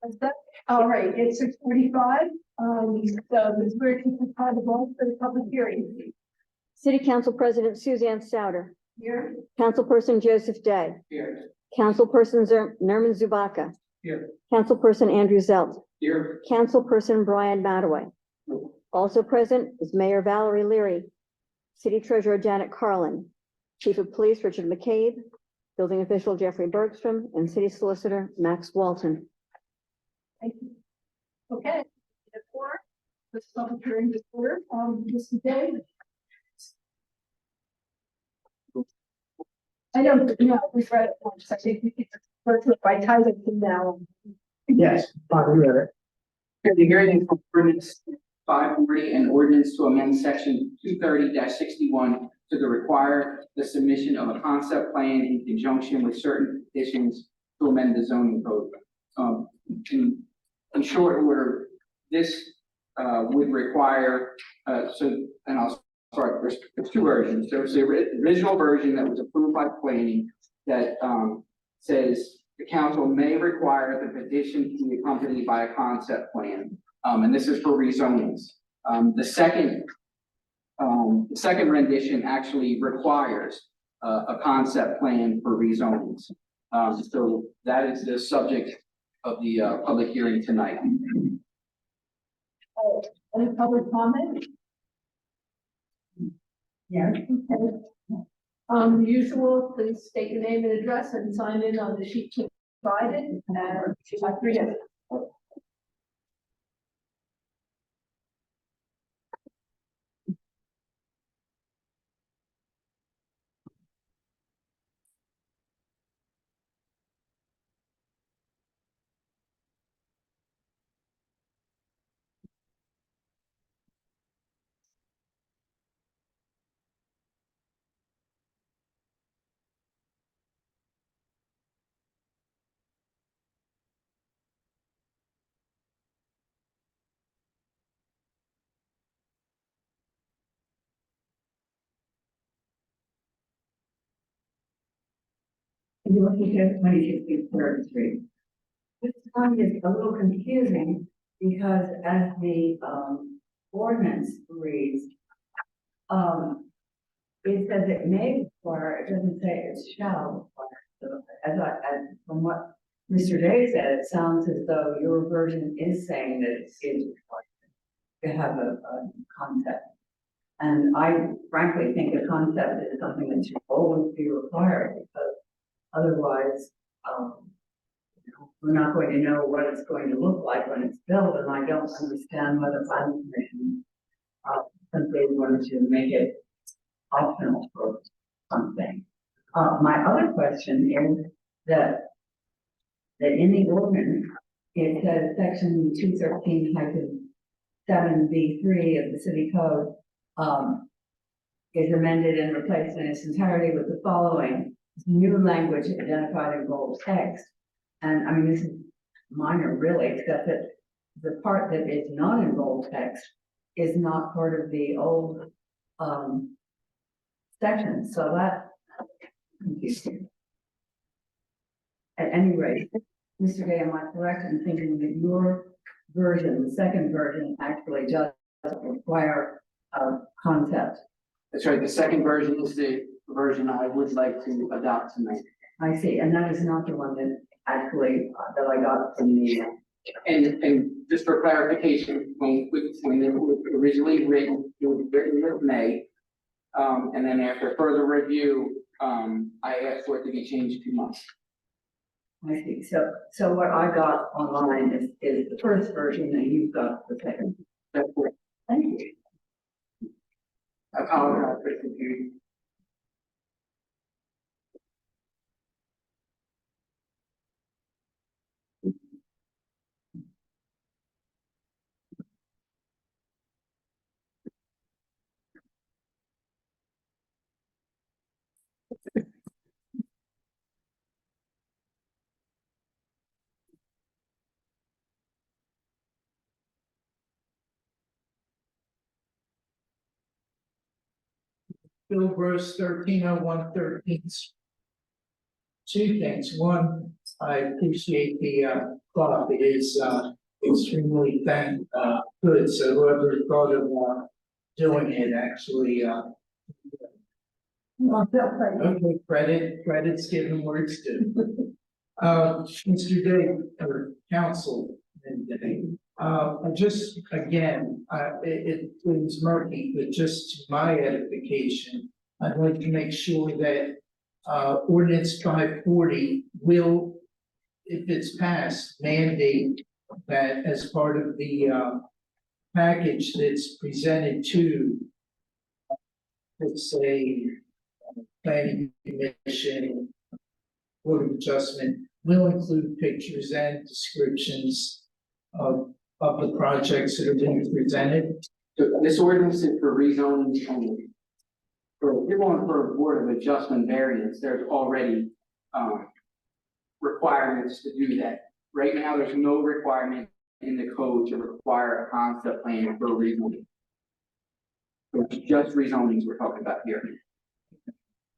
That's that. All right, it's 6:45. So Ms. Bird, can you call the roll for the public hearing? City Council President Suzanne Souter, Here. Councilperson Joseph Day, Here. Councilperson Nerman Zubaka, Here. Councilperson Andrew Zelt, Here. Councilperson Brian Madaway. Also present is Mayor Valerie Leary, City Treasurer Janet Carlin, Chief of Police Richard McCabe, Building Official Jeffrey Bergstrom, and City Solicitor Max Walton. Thank you. Okay. This public hearing is ordered. Mr. Day. I know, we've read it once. I think we can refer to it by title from now. Yes, fine, we read it. Here, the hearing for ordinance 540 and ordinance to amend section 230-61 to require the submission of a concept plan in conjunction with certain conditions to amend the zoning code. In short order, this would require, and I'll start, there's two versions. There's the original version that was approved by planning that says the council may require the petition to be accompanied by a concept plan. And this is for rezonings. The second rendition actually requires a concept plan for rezonings. So that is the subject of the public hearing tonight. Any public comment? Yeah. Okay. Usual, please state your name and address and sign in on the sheet provided. You're looking at 2063rd Street. This one is a little confusing because as the ordinance reads, it says it may require, it doesn't say it shall require. So as from what Mr. Day said, it sounds as though your version is saying that it is required to have a concept. And I frankly think a concept is something that should always be required because otherwise, we're not going to know what it's going to look like when it's built, and I don't understand why the planning commission simply wanted to make it optional for something. My other question is that in the ordinance, it says section 213-7B3 of the city code is amended and replaced in its entirety with the following. New language identified in bold text. And I mean, this is minor really, except that the part that is not in bold text is not part of the old section. So that confused me. At any rate, Mr. Day, am I correct in thinking that your version, the second version, actually does require a concept? That's right. The second version is the version I would like to adopt tonight. I see, and that is not the one that actually that I got from the. And just for clarification, when it was originally written, it was written in May, and then after further review, I asked for it to be changed 2 months. I see. So what I got online is the first version, and you've got the second. That's correct. Thank you. I apologize for the confusion. Bill Bruce, 1301 13th. two things. One, I appreciate the club. It is extremely good. So whoever thought of doing it actually okay, credit's given where it's due. Mr. Day, or council, I just, again, it was murky, but just to my edification, I'd like to make sure that ordinance 540 will, if it's passed, mandate that as part of the package that's presented to, let's say, planning commission, board of adjustment, will include pictures and descriptions of the projects that are being presented. So this ordinance is for rezoning only. For, you're going for a board of adjustment variance, there's already, requirements to do that. Right now, there's no requirement in the code to require a concept plan for rezoning. So it's just rezonings we're talking about here.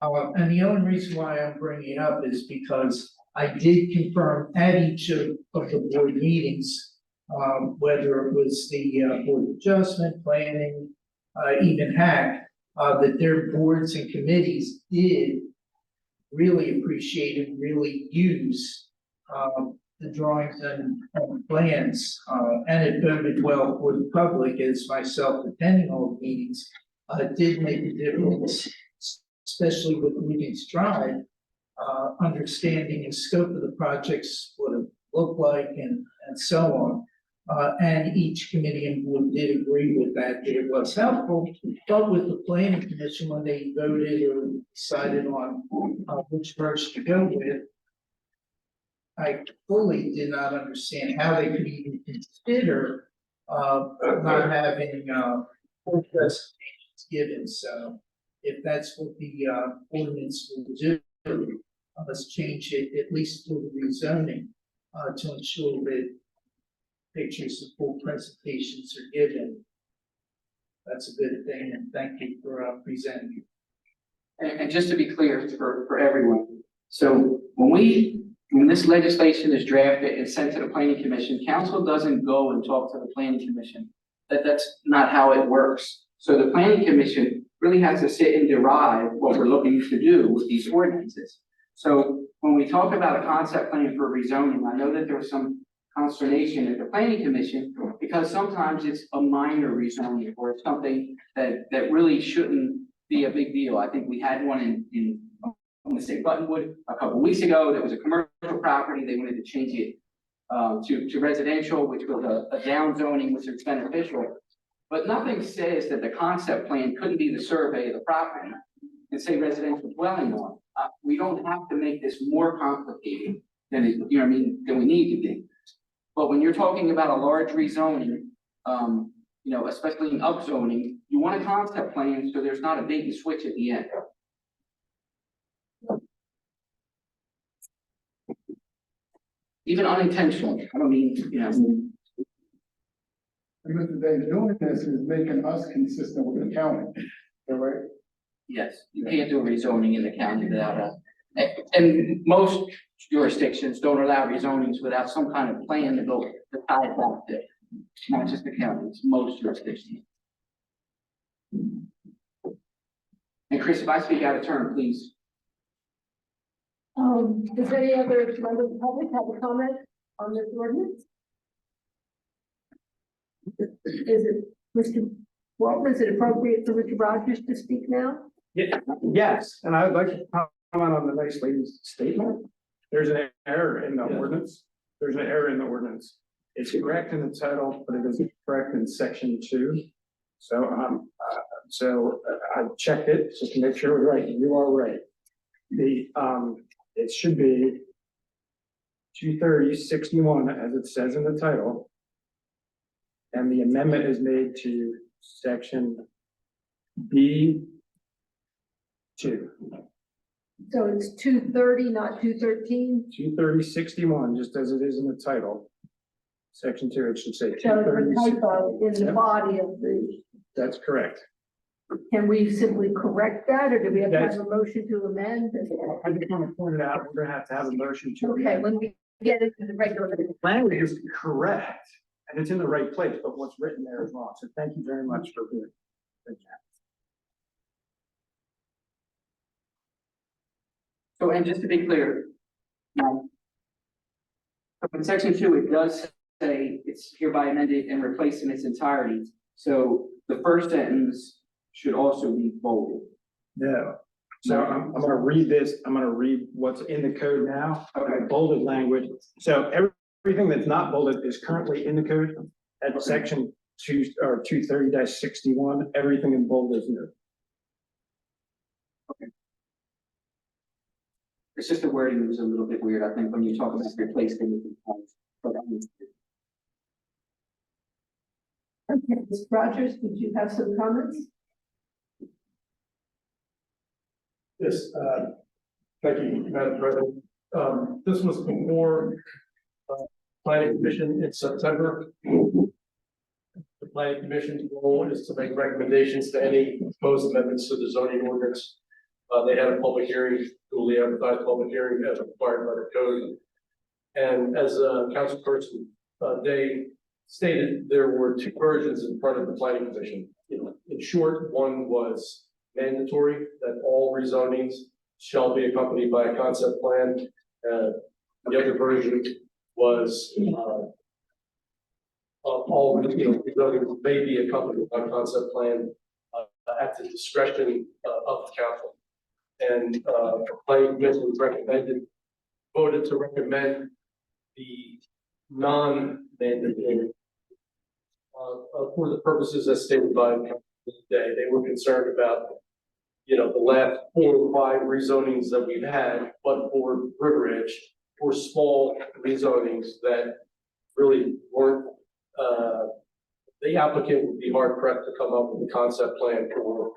And the only reason why I'm bringing it up is because I did confirm at each of the board meetings, whether it was the board of adjustment, planning, even HAC, that their boards and committees did really appreciate and really use the drawings and plans, and it voted well for the public, as myself attending all the meetings, did make a difference, especially with Regents Drive, understanding the scope of the projects, what it looked like, and so on. And each committee and board did agree with that it was helpful, but with the planning commission, when they voted or decided on which version to go with, I fully did not understand how they could even consider not having full presentations given. So if that's what the ordinance will do, let's change it at least for the rezoning to ensure that pictures of full presentations are given. That's a good thing, and thank you for presenting. And just to be clear for everyone, so when this legislation is drafted and sent to the planning commission, council doesn't go and talk to the planning commission. That's not how it works. So the planning commission really has to sit and derive what we're looking to do with these ordinances. So when we talk about a concept plan for rezoning, I know that there's some consternation at the planning commission because sometimes it's a minor rezoning or something that really shouldn't be a big deal. I think we had one in I'm going to say Buttonwood a couple of weeks ago. There was a commercial property. They wanted to change it to residential, which was a down zoning, which is beneficial. But nothing says that the concept plan couldn't be the survey of the property and say residential dwelling on. We don't have to make this more complicated than it, you know what I mean, than we need to be. But when you're talking about a large rezoning, you know, especially in upzoning, you want a concept plan so there's not a bait and switch at the end. Even unintentionally, I don't mean, you know. And Mr. Day, doing this is making us consistent with the county, all right? Yes, you can't do a rezoning in the county without and most jurisdictions don't allow rezonings without some kind of plan to go to tie it back to, not just the county, it's most jurisdictions. And Chris, if I speak out of turn, please. Does any other member of the public have a comment on this ordinance? Is it, Mr. Walter, is it appropriate for Mr. Rogers to speak now? Yeah, yes, and I would like to comment on the nice lady's statement. There's an error in the ordinance. There's an error in the ordinance. It's correct in the title, but it isn't correct in section 2. So, I checked it just to make sure we're right. You are right. It should be 230-61 as it says in the title. And the amendment is made to section B2. So it's 230, not 213? 230-61, just as it is in the title. Section 2, it should say So the 230. typo in the Yep. body of the, That's correct. Can we simply correct that, or do we have to have a motion to amend? I just want to point it out, we're gonna have a motion to. Okay, when we get it to the regular. Language is correct, and it's in the right place, but what's written there is wrong, so thank you very much for doing it. So, and just to be clear, in section 2, it does say it's hereby amended and replaced in its entirety. So the first sentence should also be bolded. No. So I'm gonna read this, I'm gonna read what's in the code now, bolded language. So everything that's not bolded is currently in the code at section 230-61, everything in bold is new. It's just the wording was a little bit weird, I think, when you talk about replaced in its entirety. Okay, Ms. Rogers, did you have some comments? Yes, thank you, Madam President. This was before planning commission in September. The planning commission's role is to make recommendations to any proposed amendments to the zoning ordinance. They had a public hearing, duly advertised public hearing as required by the code. And as Councilperson Day stated, there were two versions in front of the planning commission. In short, one was mandatory that all rezonings shall be accompanied by a concept plan. The other version was all rezonings may be accompanied by a concept plan at the discretion of the council. And the planning commission voted to recommend the non-mandatory for the purposes as stated by the council today. They were concerned about the last 4 or 5 rezonings that we've had, but for River Edge, for small rezonings that really weren't, the applicant would be hard pressed to come up with a concept plan for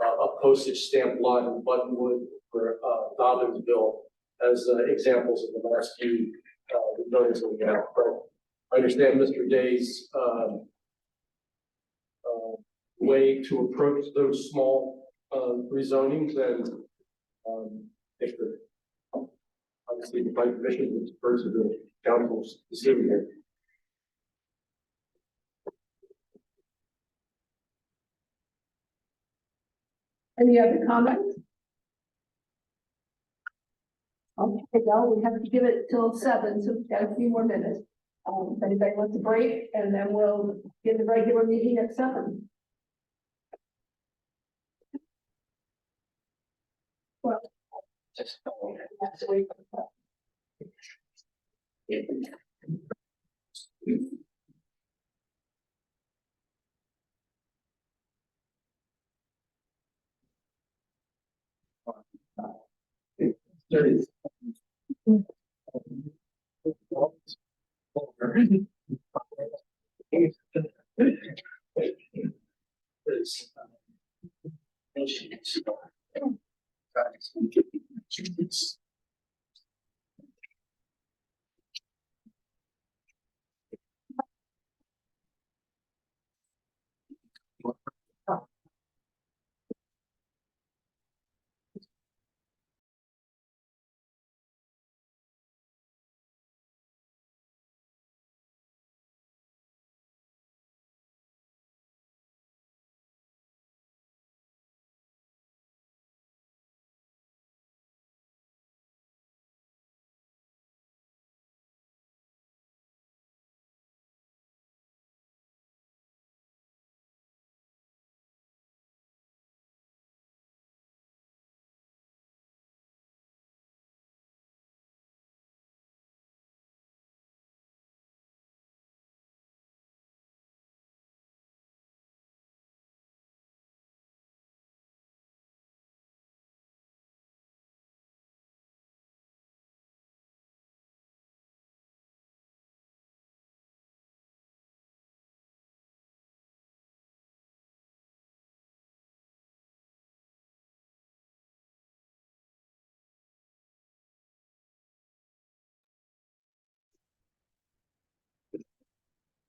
a postage stamp lot in Buttonwood or Dobbinsville as examples of the last few rezonings that we have. But I understand Mr. Day's way to approach those small rezonings, and if the obviously the planning commission would defer to the council's decision here. Any other comments? Okay, well, we have to give it till 7, so we've got a few more minutes. If anybody wants a break, and then we'll get the regular meeting at 7. Well, Just, let's wait. There is.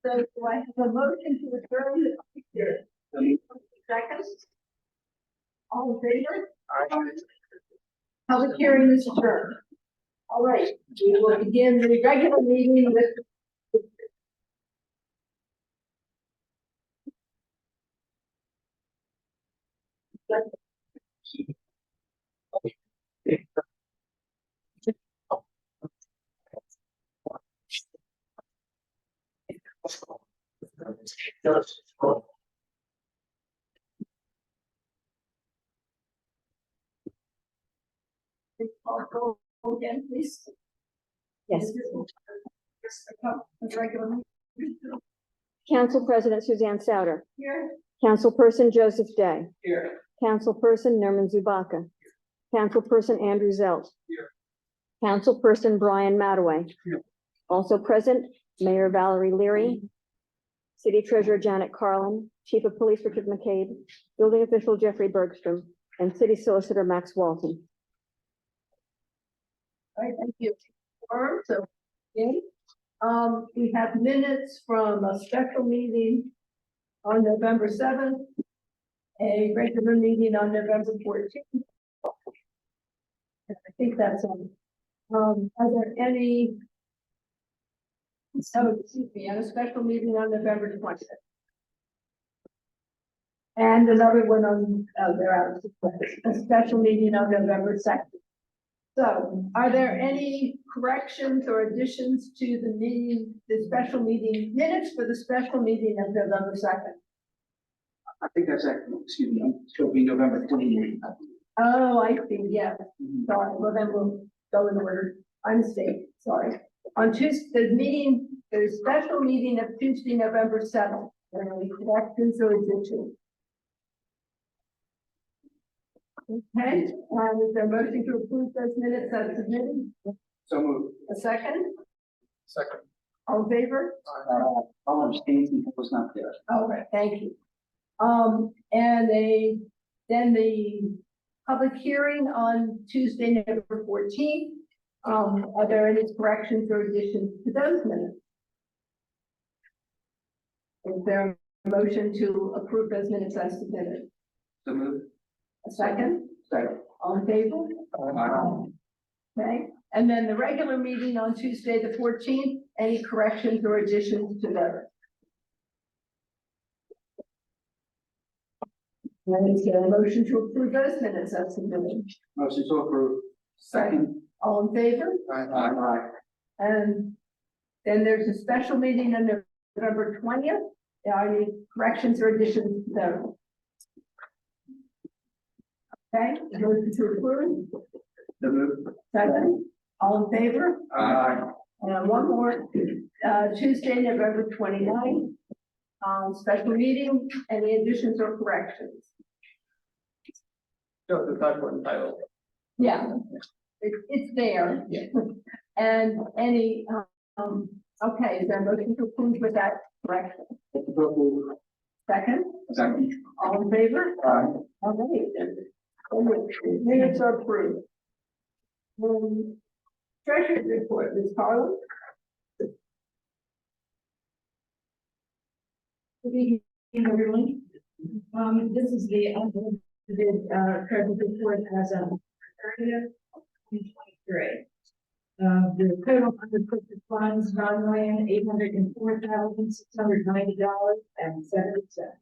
So do I have a motion to adjourn the public hearing? Second? All in favor? Public hearing is adjourned. All right, we will begin the regular meeting with again, please. Yes. The regular meeting. Council President Suzanne Souter, Here. Councilperson Joseph Day, Here. Councilperson Nerman Zubaka, Councilperson Andrew Zelt. Here. Councilperson Brian Mataway. Here. Also present, Mayor Valerie Leary, City Treasurer Janet Carlin, Chief of Police Richard McCabe, Building Official Jeffrey Bergstrom, and City Solicitor Max Walton. All right, thank you. So, okay, we have minutes from a special meeting on November 7th, a regular meeting on November 14th. I think that's on. Are there any? Oh, excuse me, and a special meeting on November 20th. And another one on, they're out of sequence. A special meeting on November 2nd. So, are there any corrections or additions to the meeting, the special meeting minutes for the special meeting of November 2nd? I think that's actually, excuse me, it'll be November 28th. Oh, I see, yeah, sorry, well then we'll go in order, my mistake, sorry. On Tuesday, the meeting, the special meeting of Tuesday, November 7th, are there any corrections or additions? Okay, is there a motion to approve those minutes as submitted? So moved. A second, Second. all in favor? I'll abstain since I was not there. All right, thank you. Then the public hearing on Tuesday, November 14th. Are there any corrections or additions to those minutes? Is there a motion to approve those minutes as submitted? So moved. A second? Second. All in favor? Okay, and then the regular meeting on Tuesday, the 14th, any corrections or additions to those? And is there a motion to approve those minutes as submitted? Motion to approve. Second. All in favor? Aye. And then there's a special meeting on November 20th. Are any corrections or additions to those? Okay, motion to approve. So moved. Second, all in favor? Aye. And one more, Tuesday, November 29th. Special meeting, any additions or corrections? So the type one title. Yeah, it's there. Yeah. And any, okay, is there a motion to approve with that correction? Second, Second. all in favor? Aye. All right, then. Minutes are approved. Treasurer's report, Ms. Carlin? Good evening, everyone. This is the treasurer's report as of 30th, 2023. The total unrestricted funds, $9,804,690.70.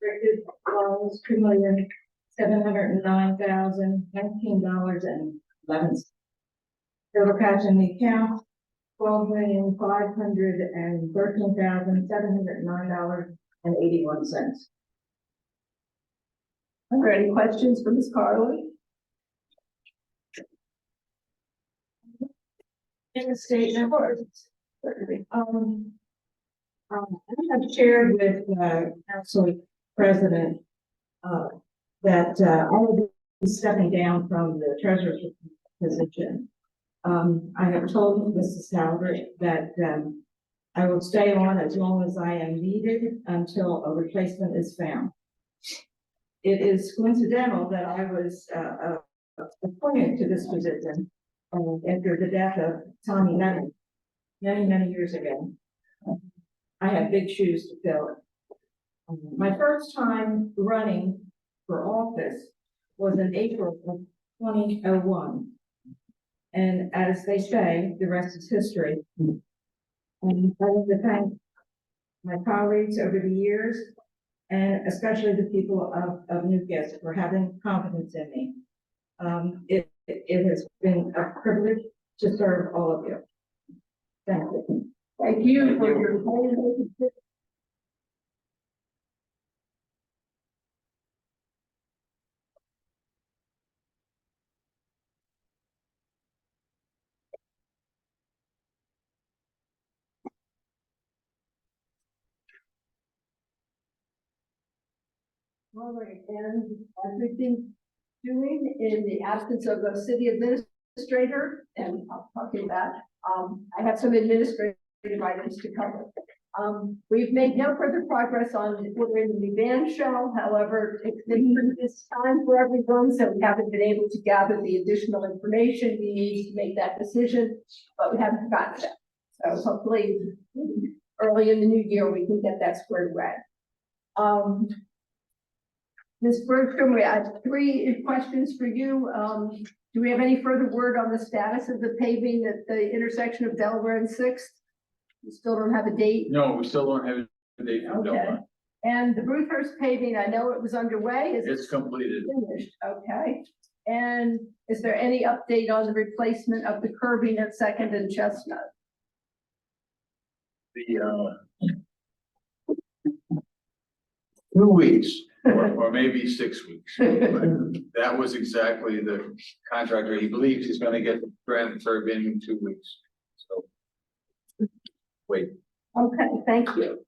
Restricted loans, $2,709,019.11. Total cash in the account, $12,513,709.81. Are there any questions for Ms. Carlin? In the statement, I have shared with Council President that I will be stepping down from the treasurer's position. I have told Mrs. Salbert that I will stay on as long as I am needed until a replacement is found. It is coincidental that I was appointed to this position after the death of Tommy Lennon many years ago. I had big shoes to fill. My first time running for office was in April of 2001. And as they say, the rest is history. And I want to thank my colleagues over the years, and especially the people of Newcastle for having confidence in me. It has been a privilege to serve all of you. Thank you. Thank you for your whole. All right, and as we've been doing in the absence of a city administrator, and I'll talk about that, I have some administrative items to cover. We've made no further progress on ordering the band shell. However, it's been this time for everyone, so we haven't been able to gather the additional information we need to make that decision, but we haven't gotten that. So hopefully early in the new year, we can get that squared away. Ms. Bergstrom, we have 3 questions for you. Do we have any further word on the status of the paving at the intersection of Delaware and Sixth? We still don't have a date? No, we still don't have a date for Okay. Delaware. And the Bruthurst paving, I know it was underway. Is it It's completed. finished? Okay. And is there any update on the replacement of the curbing at Second and Chestnut? The, 2 weeks, or maybe 6 weeks. But that was exactly the contractor. He believes he's gonna get the grand curb in 2 weeks. So, wait. Okay, thank you.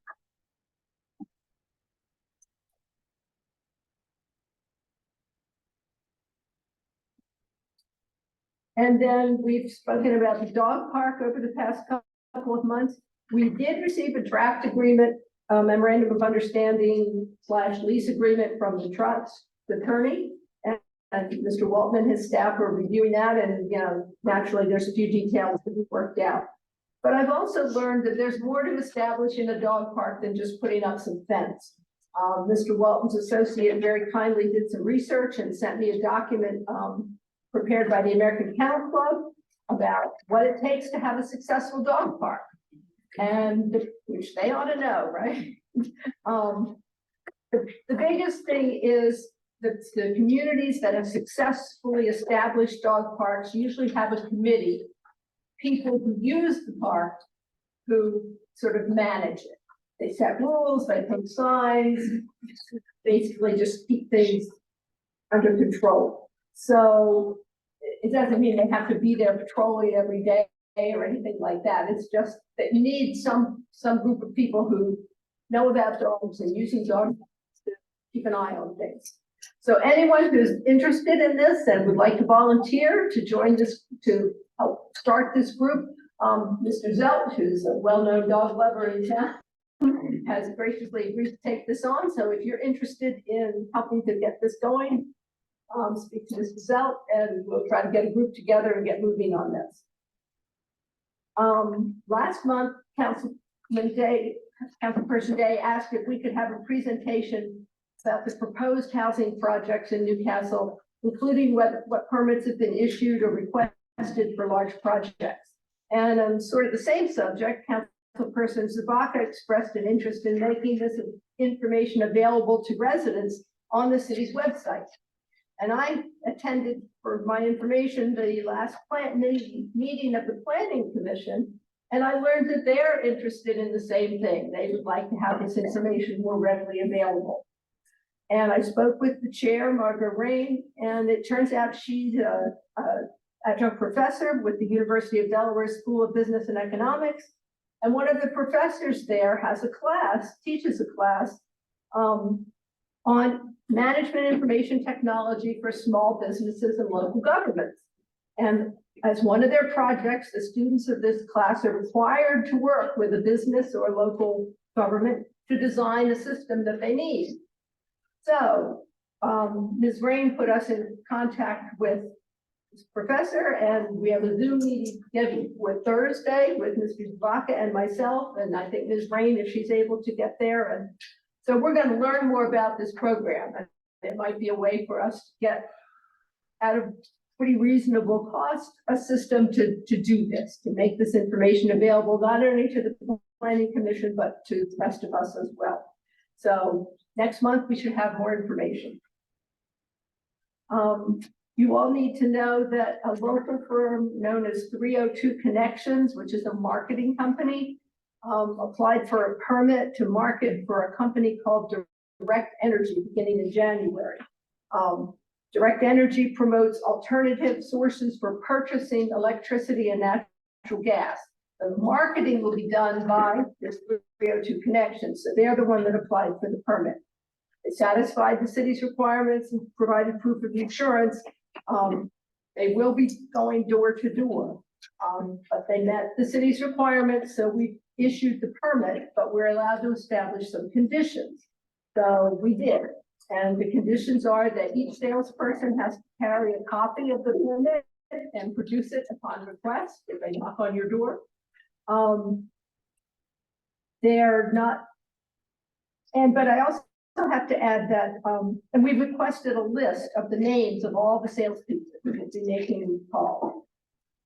And then we've spoken about the dog park over the past couple of months. We did receive a draft agreement, memorandum of understanding / lease agreement from the trust attorney. And Mr. Waltman and his staff are reviewing that, and, you know, naturally, there's a few details to be worked out. But I've also learned that there's more to establish in a dog park than just putting up some fence. Mr. Walton's associate very kindly did some research and sent me a document, prepared by the American Kennel Club about what it takes to have a successful dog park. And which they ought to know, right? The biggest thing is that the communities that have successfully established dog parks usually have a committee, people who use the park, who sort of manage it. They set rules, they put signs, basically just keep things under control. So it doesn't mean they have to be there patrolling every day or anything like that. It's just that you need some group of people who know about dogs and using dogs to keep an eye on things. So anyone who's interested in this and would like to volunteer to join this, to help start this group, Mr. Zelt, who's a well-known dog lover in town, has graciously agreed to take this on. So if you're interested in helping to get this going, speak to Mr. Zelt, and we'll try to get a group together and get moving on this. Last month, Councilperson Day asked if we could have a presentation about the proposed housing projects in Newcastle, including what permits have been issued or requested for large projects. And on sort of the same subject, Councilperson Zabaka expressed an interest in making this information available to residents on the city's website. And I attended, for my information, the last meeting of the Planning Commission, and I learned that they're interested in the same thing. They would like to have this information more readily available. And I spoke with the chair, Margaret Rain, and it turns out she's an adjunct professor with the University of Delaware School of Business and Economics. And one of the professors there has a class, teaches a class on management information technology for small businesses and local governments. And as one of their projects, the students of this class are required to work with a business or local government to design a system that they need. So Ms. Rain put us in contact with this professor, and we have a Zoom meeting scheduled for Thursday with Mr. Zabaka and myself, and I think Ms. Rain, if she's able to get there. And so we're going to learn more about this program. it might be a way for us to get at a pretty reasonable cost, a system to do this, to make this information available, not only to the planning commission, but to the rest of us as well. So next month, we should have more information. You all need to know that a local firm known as 302 Connections, which is a marketing company, applied for a permit to market for a company called Direct Energy beginning in January. Direct Energy promotes alternative sources for purchasing electricity and natural gas. The marketing will be done by this 302 Connections, so they're the one that applied for the permit. They satisfied the city's requirements and provided proof of insurance. They will be going door to door, but they met the city's requirements, so we issued the permit, but we're allowed to establish some conditions. So we did, and the conditions are that each salesperson has to carry a copy of the permit and produce it upon request if they knock on your door. They're not, but I also have to add that, and we requested a list of the names of all the salespeople who will be making these calls.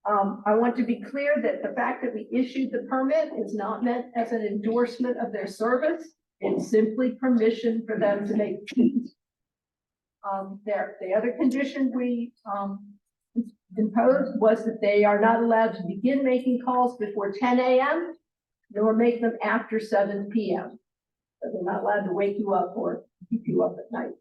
I want to be clear that the fact that we issued the permit is not meant as an endorsement of their service. It's simply permission for them to make calls. The other condition we imposed was that they are not allowed to begin making calls before 10 a.m. nor make them after 7 p.m. So they're not allowed to wake you up or keep you up at night.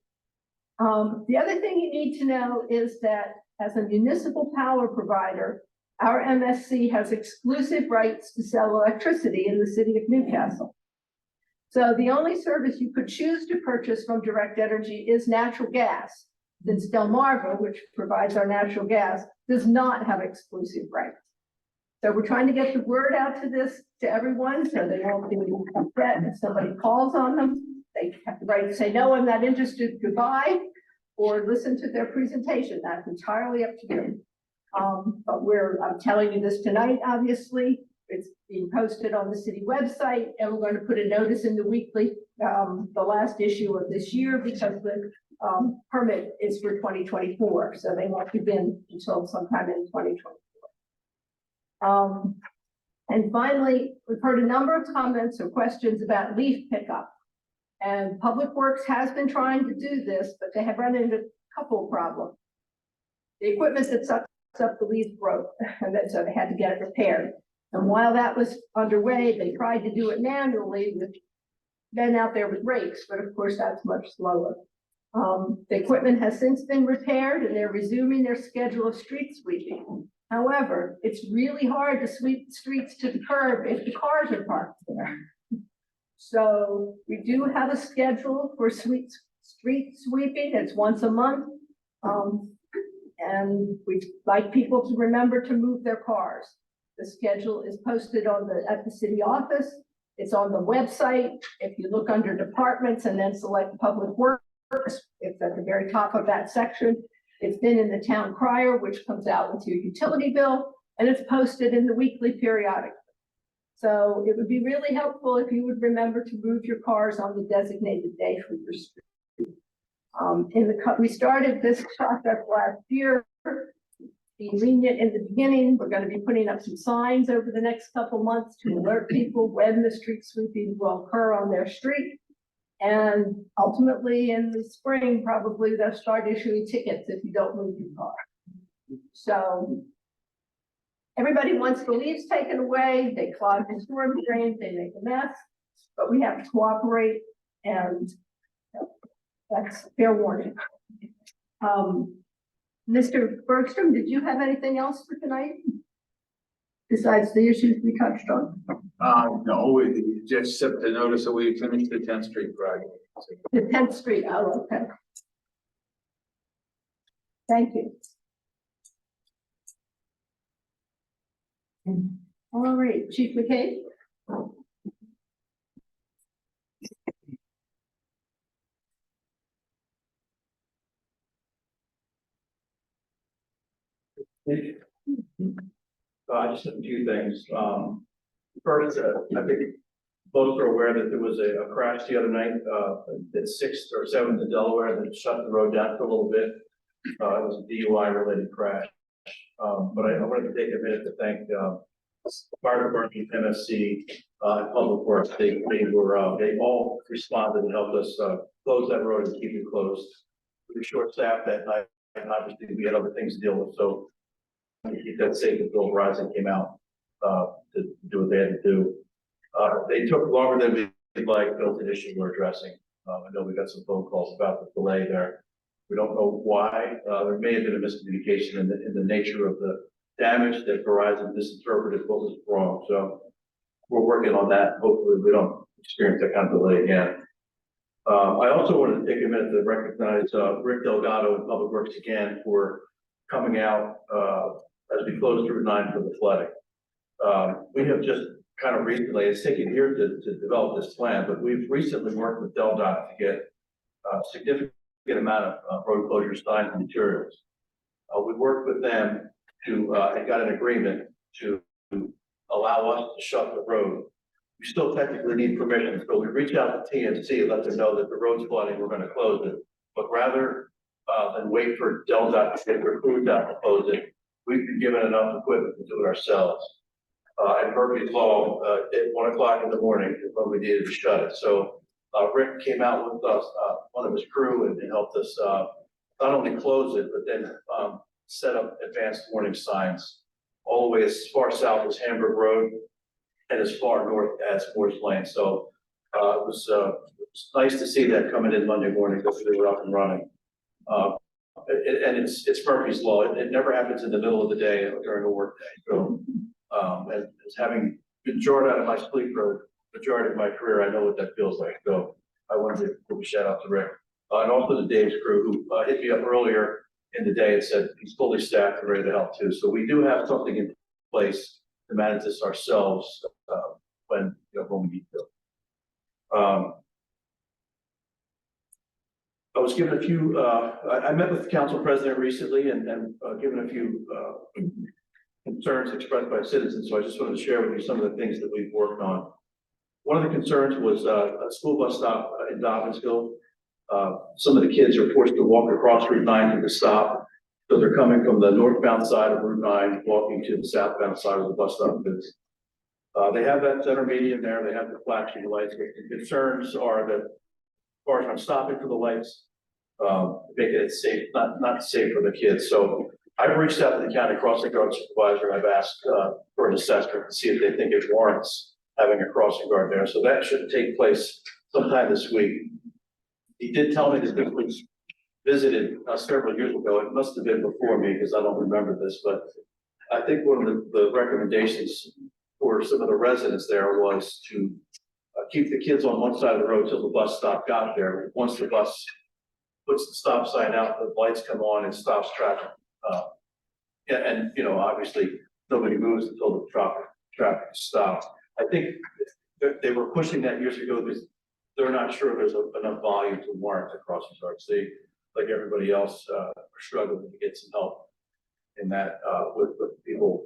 The other thing you need to know is that as a municipal power provider, our MSC has exclusive rights to sell electricity in the city of Newcastle. So the only service you could choose to purchase from Direct Energy is natural gas, since Delmarva, which provides our natural gas, does not have exclusive rights. So we're trying to get the word out to everyone, so they won't be upset if somebody calls on them. They have the right to say, no, I'm not interested, goodbye, or listen to their presentation. That's entirely up to you. But I'm telling you this tonight, obviously. It's being posted on the city website, and we're going to put a notice in the weekly, the last issue of this year, because the permit is for 2024, so they won't begin until sometime in 2024. And finally, we've heard a number of comments or questions about leaf pickup. And Public Works has been trying to do this, but they have run into a couple of problems. The equipment that sucks up the leaf broke, and so they had to get it repaired. And while that was underway, they tried to do it manually with men out there with rakes, but of course that's much slower. The equipment has since been repaired and they're resuming their schedule of street sweeping. However, it's really hard to sweep the streets to the curb if the cars are parked there. So we do have a schedule for street sweeping. It's once a month. And we'd like people to remember to move their cars. The schedule is posted at the city office. It's on the website. If you look under departments and then select Public Works, it's at the very top of that section. It's been in the town crier, which comes out with your utility bill, and it's posted in the weekly periodic. So it would be really helpful if you would remember to move your cars on the designated day for your street. We started this process last year. Be lenient in the beginning. We're going to be putting up some signs over the next couple months to alert people when the street sweeping will occur on their street. And ultimately in the spring, probably they'll start issuing tickets if you don't move your car. So everybody wants the leaves taken away. They clog the storm drains, they make a mess, but we have to cooperate, and that's fair warning. Mr. Bergstrom, did you have anything else for tonight? Besides the issues we touched on? No, just set the notice that we finished the 10th Street project. The 10th Street, oh, okay. Thank you. All right, Chief McCabe? I just have a few things. First, I think Both are aware that there was a crash the other night, at Sixth or Seventh in Delaware that shut the road down for a little bit. It was a DUI related crash. But I wanted to take a minute to thank, Fire Department, MSC, and Public Works. They all responded and helped us, close that road and keep it closed. We were short staffed that night, and obviously we had other things to deal with, so to keep that safe until Verizon came out, to do what they had to do. They took longer than we'd like, built an issue we're addressing. I know we got some phone calls about the delay there. We don't know why. There may have been a miscommunication in the nature of the damage that Verizon misinterpreted what was wrong. So we're working on that. Hopefully we don't experience that kind of delay again. I also wanted to take a minute to recognize, Rick Delgado and Public Works again for coming out, as we close Route 9 for the flooding. We have just kind of recently, it's taken years to develop this plan, but we've recently worked with DelDOT to get a significant amount of road closure signs and materials. We worked with them to, and got an agreement to allow us to shut the road. We still technically need permission, so we reached out to TNC and let them know that the road's flooding, we're gonna close it. But rather, than wait for DelDOT to get their crews out to close it, we've been given enough equipment to do it ourselves. And Murphy's Law, at 1 o'clock in the morning is when we needed to shut it. So, Rick came out with us, one of his crew and helped us, not only close it, but then, set up advanced warning signs all the way as far south as Hamburg Road and as far north as Moore's Lane. So, it was nice to see that coming in Monday morning, that they were up and running. And it's Murphy's Law. It never happens in the middle of the day during a work day. So, and as having been drawn out of my sleep for the majority of my career, I know what that feels like. So I wanted to give a shout out to Rick. And also to Dave's crew who hit me up earlier in the day and said he's fully staffed and ready to help too. So we do have something in place to manage this ourselves when we need to. I was given a few, I met with the council president recently and given a few concerns expressed by citizens, so I just wanted to share with you some of the things that we've worked on. One of the concerns was a school bus stop in Dobbinsville. Some of the kids are forced to walk across Route 9 to the stop, so they're coming from the northbound side of Route 9, walking to the southbound side of the bus stop. They have that center median there, they have the flashing lights. The concerns are that cars aren't stopping for the lights, making it safe, not safe for the kids. So I've reached out to the county crossing guard supervisor. I've asked for an assessment to see if they think it warrants having a crossing guard there. So that should take place sometime this week. He did tell me that this was visited several years ago. It must have been before me because I don't remember this, but I think one of the recommendations for some of the residents there was to keep the kids on one side of the road till the bus stop got there. Once the bus puts the stop sign out, the lights come on and stops traffic. And obviously nobody moves until the traffic stops. I think they were pushing that years ago because they're not sure there's enough volume to warrant the crossing guards. They, like everybody else, are struggling to get some help in that with people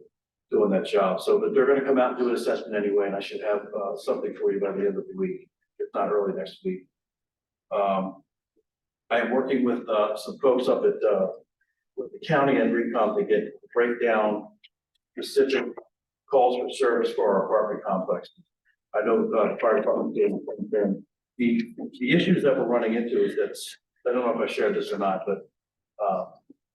doing that job. So but they're going to come out and do an assessment anyway, and I should have something for you by the end of the week, if not early next week. I am working with some folks up at with the county and Recom to break down specific calls for service for our apartment complex. I know the fire department did. The issues that we're running into is that, I don't know if I shared this or not, but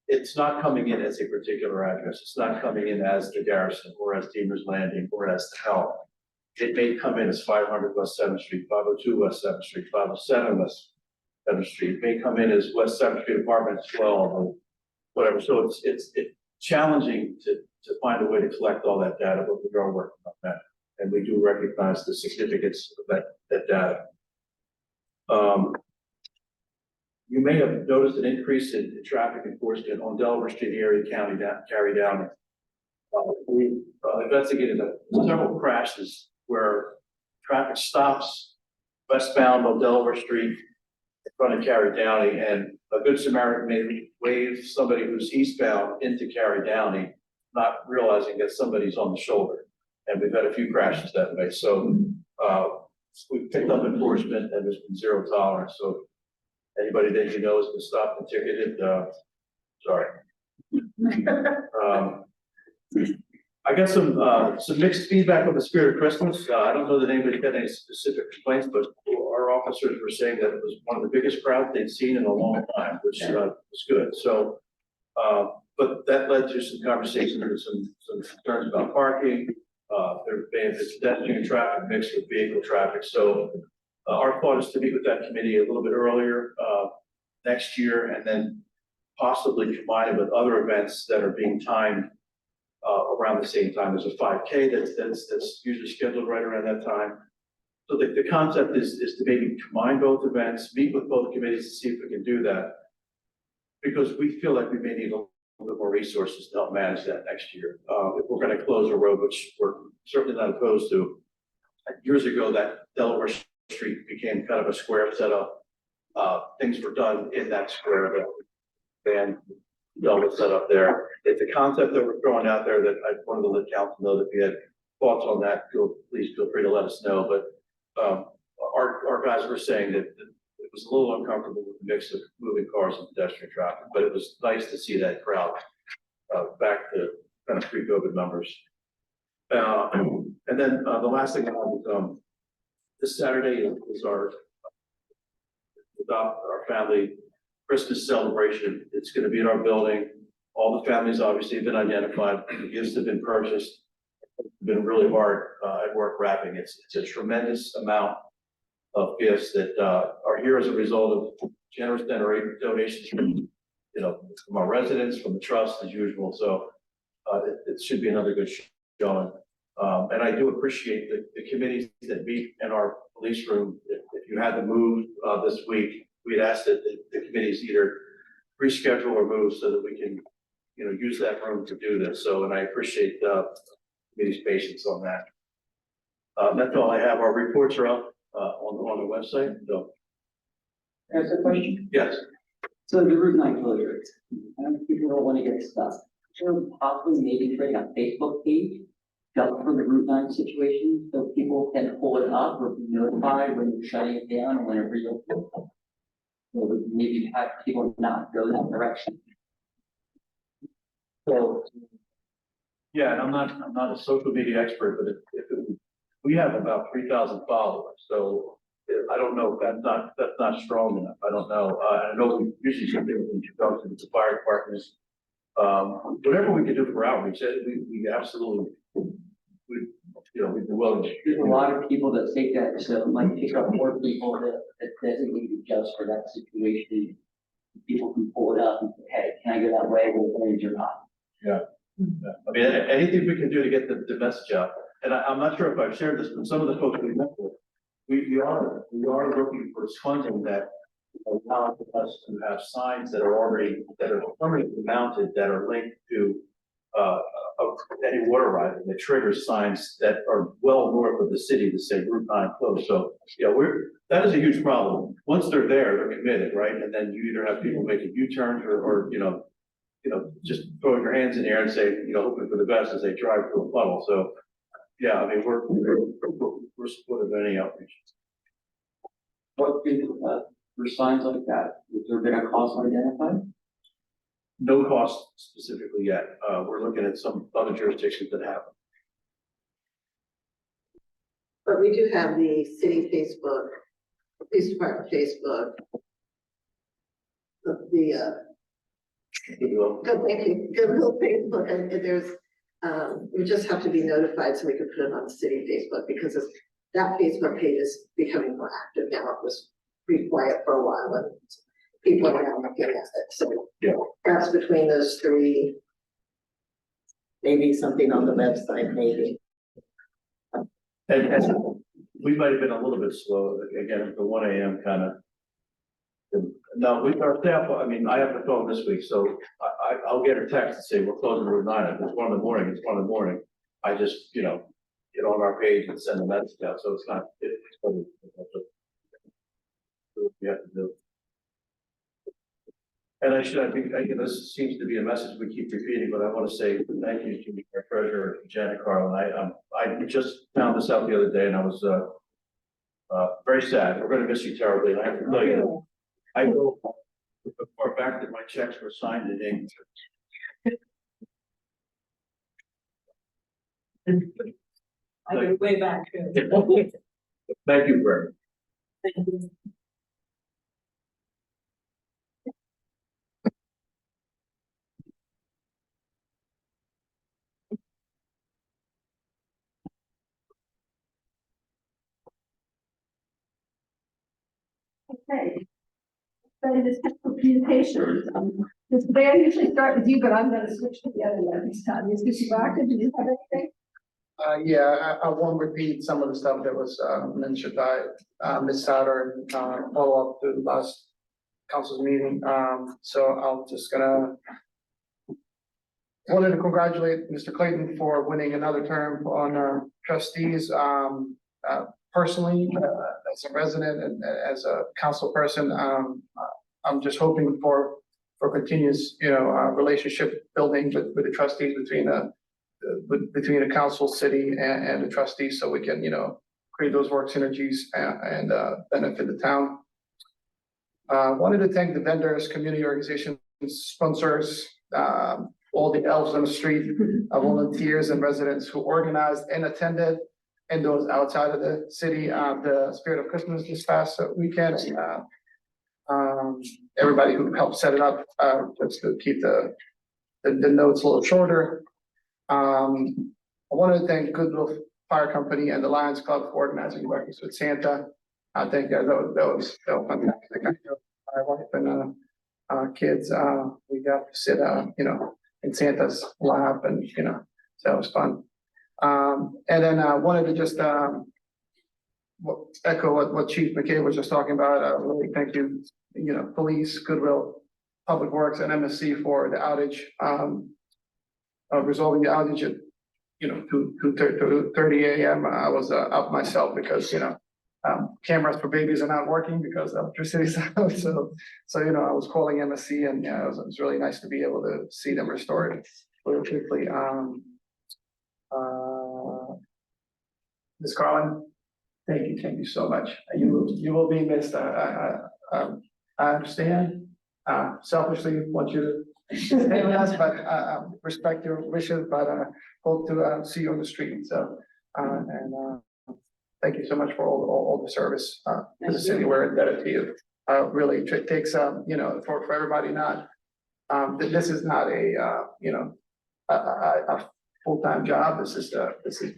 it's not coming in as a particular address. It's not coming in as the Garrison or as Deemer's Landing or as the Health. It may come in as 500 West 7th Street, 502 West 7th Street, 507 West 7th Street. It may come in as West 7th Street Apartments 12 or whatever. So it's challenging to find a way to collect all that data, but we are working on that. And we do recognize the significance of that data. You may have noticed an increase in traffic enforcement on Delaware Street area carry down. We investigated several crashes where traffic stops westbound on Delaware Street in front of Cary Downey, and a good Samaritan may wave somebody who's eastbound into Cary Downey, not realizing that somebody's on the shoulder. And we've had a few crashes that way. So we've picked up enforcement and there's been zero tolerance, so anybody that you know has been stopped and ticketed, sorry. I got some mixed feedback on the Spirit of Christmas. I don't know that anybody had any specific complaints, but our officers were saying that it was one of the biggest crowds they'd seen in a long time, which was good. So, but that led to some conversations and some concerns about parking. There being pedestrian traffic mixed with vehicle traffic. So our thought is to meet with that committee a little bit earlier next year, and then possibly combine it with other events that are being timed around the same time. There's a 5K that's usually scheduled right around that time. So the concept is to maybe combine both events, meet with both committees to see if we can do that. Because we feel like we may need a little bit more resources to help manage that next year. If we're gonna close a road, which we're certainly not opposed to. Years ago, that Delaware Street became kind of a square setup. Things were done in that square, the van double set up there. It's a concept that we're throwing out there that I wanted to let council know that if you had thoughts on that, please feel free to let us know. But our guys were saying that it was a little uncomfortable with the mix of moving cars and pedestrian traffic, but it was nice to see that crowd back to kind of pre-COVID numbers. And then the last thing I want to this Saturday is our family Christmas celebration. It's going to be in our building. All the families obviously have been identified. The gifts have been purchased. It's been really hard at work wrapping. It's a tremendous amount of gifts that are here as a result of generous donations from, from our residents, from the trust as usual. So it should be another good showing. And I do appreciate the committees that meet in our police room. If you had to move this week, we'd ask that the committees either reschedule or move so that we can, use that room to do this. So, and I appreciate the committee's patience on that. That's all I have. Our reports are up on the website. So, There's a question. yes. So the Route 9 closure, people don't want to get stuck. Should possibly maybe create a Facebook page just for the Route 9 situation so people can pull it up or be notified when you're shutting it down and when it reopens. So maybe have people not go that direction. So Yeah, and I'm not a social media expert, but we have about 3,000 followers, so I don't know if that's not strong enough. I don't know. I know we usually should do in conjunction with the fire departments. Whatever we can do for outreach, we absolutely, we'd be willing to. there's a lot of people that take that, so it might pick up more people that designated just for that situation. People can pull it up and say, hey, can I go that way? Or you're not. Yeah. I mean, anything we can do to get the message out. And I'm not sure if I've shared this, but some of the folks we met with, we are looking for funding that allows us to have signs that are permanently mounted that are linked to any water rising that triggers signs that are well north of the city to say Route 9 closed. So yeah, that is a huge problem. Once they're there, they're committed, right? And then you either have people making U-turns or just throwing your hands in the air and say, hoping for the best as they drive through a puddle. So yeah, I mean, we're supportive of any outreach. What do for signs like that? Has there been a cost identified? No cost specifically yet. We're looking at some other jurisdictions that have them. But we do have the city Facebook, police department Facebook. Goodwill Facebook, and there's, we just have to be notified so we can put it on city Facebook because that Facebook page is becoming more active now. It was pretty quiet for a while and people are now looking at it. So yeah, perhaps between those three, maybe something on the website, maybe. and we might have been a little bit slow again at the 1 a.m. kind of. No, with our staff, I mean, I have to phone this week, so I'll get a text and say we're closing Route 9. If it's 1 in the morning, it's 1 in the morning. I just, get on our page and send a message out. So it's not, it's what we have to do. And I think this seems to be a message we keep repeating, but I want to say thank you to our treasurer, Janet Carlin. I just found this out the other day and I was Very sad. We're gonna miss you terribly. And I have to tell you, I know for a fact that my checks were signed and inked. I go way back. Thank you, Greg. Okay. So this technical communications, Mr. Bayer, I usually start with you, but I'm gonna switch to the other one this time. Mr. Barker, do you have anything? Yeah, I won't repeat some of the stuff that was, mentioned by, Ms. Sauter and, follow up to the last council's meeting. So I'm just gonna wanted to congratulate Mr. Clayton for winning another term on, trustees. Personally, as a resident and as a council person, I'm just hoping for continuous, relationship building with the trustees between the council, city and the trustees, so we can, create those work synergies and benefit the town. Wanted to thank the vendors, community organizations, sponsors, all the elves on the street, volunteers and residents who organized and attended, and those outside of the city, the Spirit of Christmas this past weekend. Everybody who helped set it up, just to keep the notes a little shorter. I wanted to thank Goodwill Fire Company and the Lions Club for organizing Breakfast with Santa. I think that was fantastic. My wife and kids, we got to sit, in Santa's lap, and so it was fun. And then I wanted to just echo what Chief McKay was just talking about. Really thank you, police, Goodwill, Public Works, and MSC for the outage. Resolving the outage at 2:30 a.m. I was up myself because cameras for babies are not working because electricity's out. So I was calling MSC, and it was really nice to be able to see them restored really quickly. Ms. Carlin, thank you so much. You will be missed. I understand. Selfishly want you to stay with us, but respect your wishes, but hope to see you on the street. So thank you so much for all the service to the city. We're indebted to you. Really, it takes for everybody not. This is not a full-time job. This is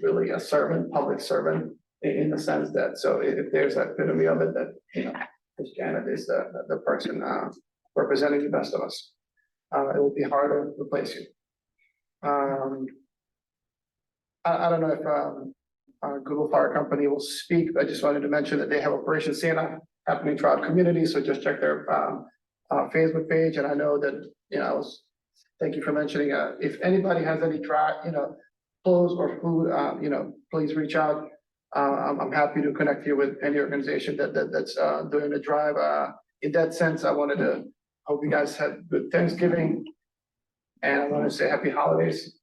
really a servant, public servant, in the sense that, so if there's that epitome of it, that Ms. Janet is the person representing the best of us. It will be hard to replace you. I don't know if Google Fire Company will speak. I just wanted to mention that they have Operation Santa happening throughout community, so just check their Facebook page. And I know that thank you for mentioning. If anybody has any clothes or food, please reach out. I'm happy to connect you with any organization that's doing the drive. In that sense, I wanted to hope you guys had good Thanksgiving, and I want to say happy holidays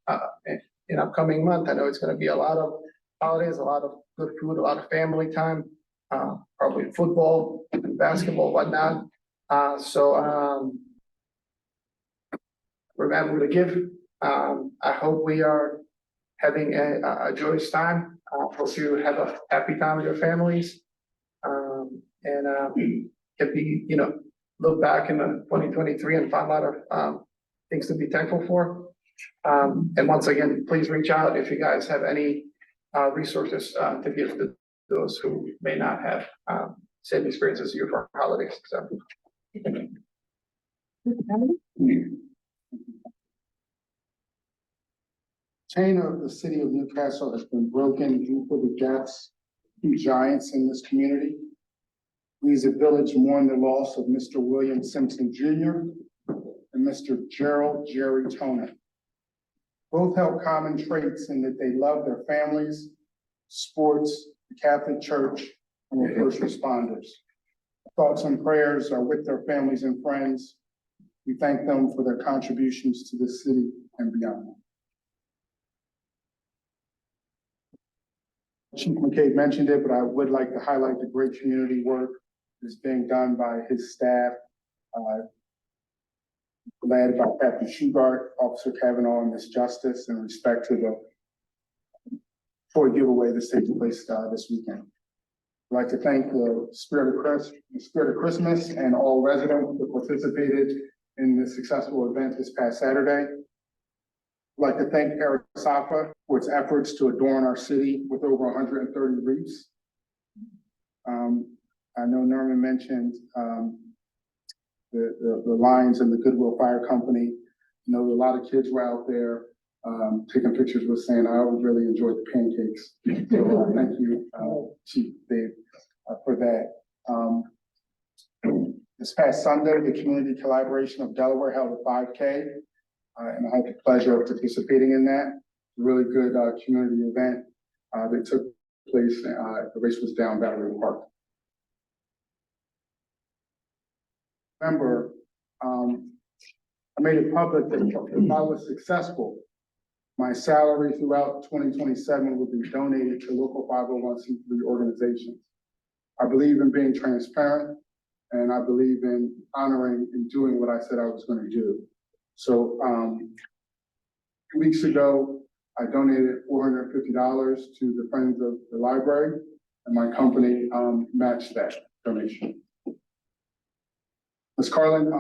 in upcoming month. I know it's going to be a lot of holidays, a lot of good food, a lot of family time, probably football and basketball, whatnot. So remember to give. I hope we are having a joyous time. Hope you have a happy time with your families, and can be, look back in 2023 and find a lot of things to be thankful for. And once again, please reach out if you guys have any resources to give to those who may not have same experiences as you for holidays. So. Chain of the city of Newcastle has been broken due to the deaths of two giants in this community. We as a village mourn the loss of Mr. William Simpson Jr. and Mr. Gerald Jerry Toner. Both held common traits in that they loved their families, sports, the Catholic Church, and were first responders. Thoughts and prayers are with their families and friends. We thank them for their contributions to the city and beyond. Chief McCabe mentioned it, but I would like to highlight the great community work that's being done by his staff, led by Captain Shugart, Officer Kavanaugh, and Ms. Justice in respect to the toy giveaway that's taking place this weekend. I'd like to thank the Spirit of Christmas and all residents that participated in this successful event this past Saturday. I'd like to thank Eric Safa for its efforts to adorn our city with over 130 wreaths. I know Norman mentioned the Lions and the Goodwill Fire Company. I know a lot of kids were out there taking pictures with Santa. I always really enjoyed the pancakes. So thank you, Chief Dave, for that. This past Sunday, the Community Collaboration of Delaware held a 5K, and I had the pleasure of participating in that. Really good community event that took place. The race was down Battery Park. Remember, I made it public that if I was successful, my salary throughout 2027 will be donated to local 501c3 organizations. I believe in being transparent, and I believe in honoring and doing what I said I was going to do. So 2 weeks ago, I donated $450 to the Friends of the Library, and my company matched that donation. Ms. Carlin,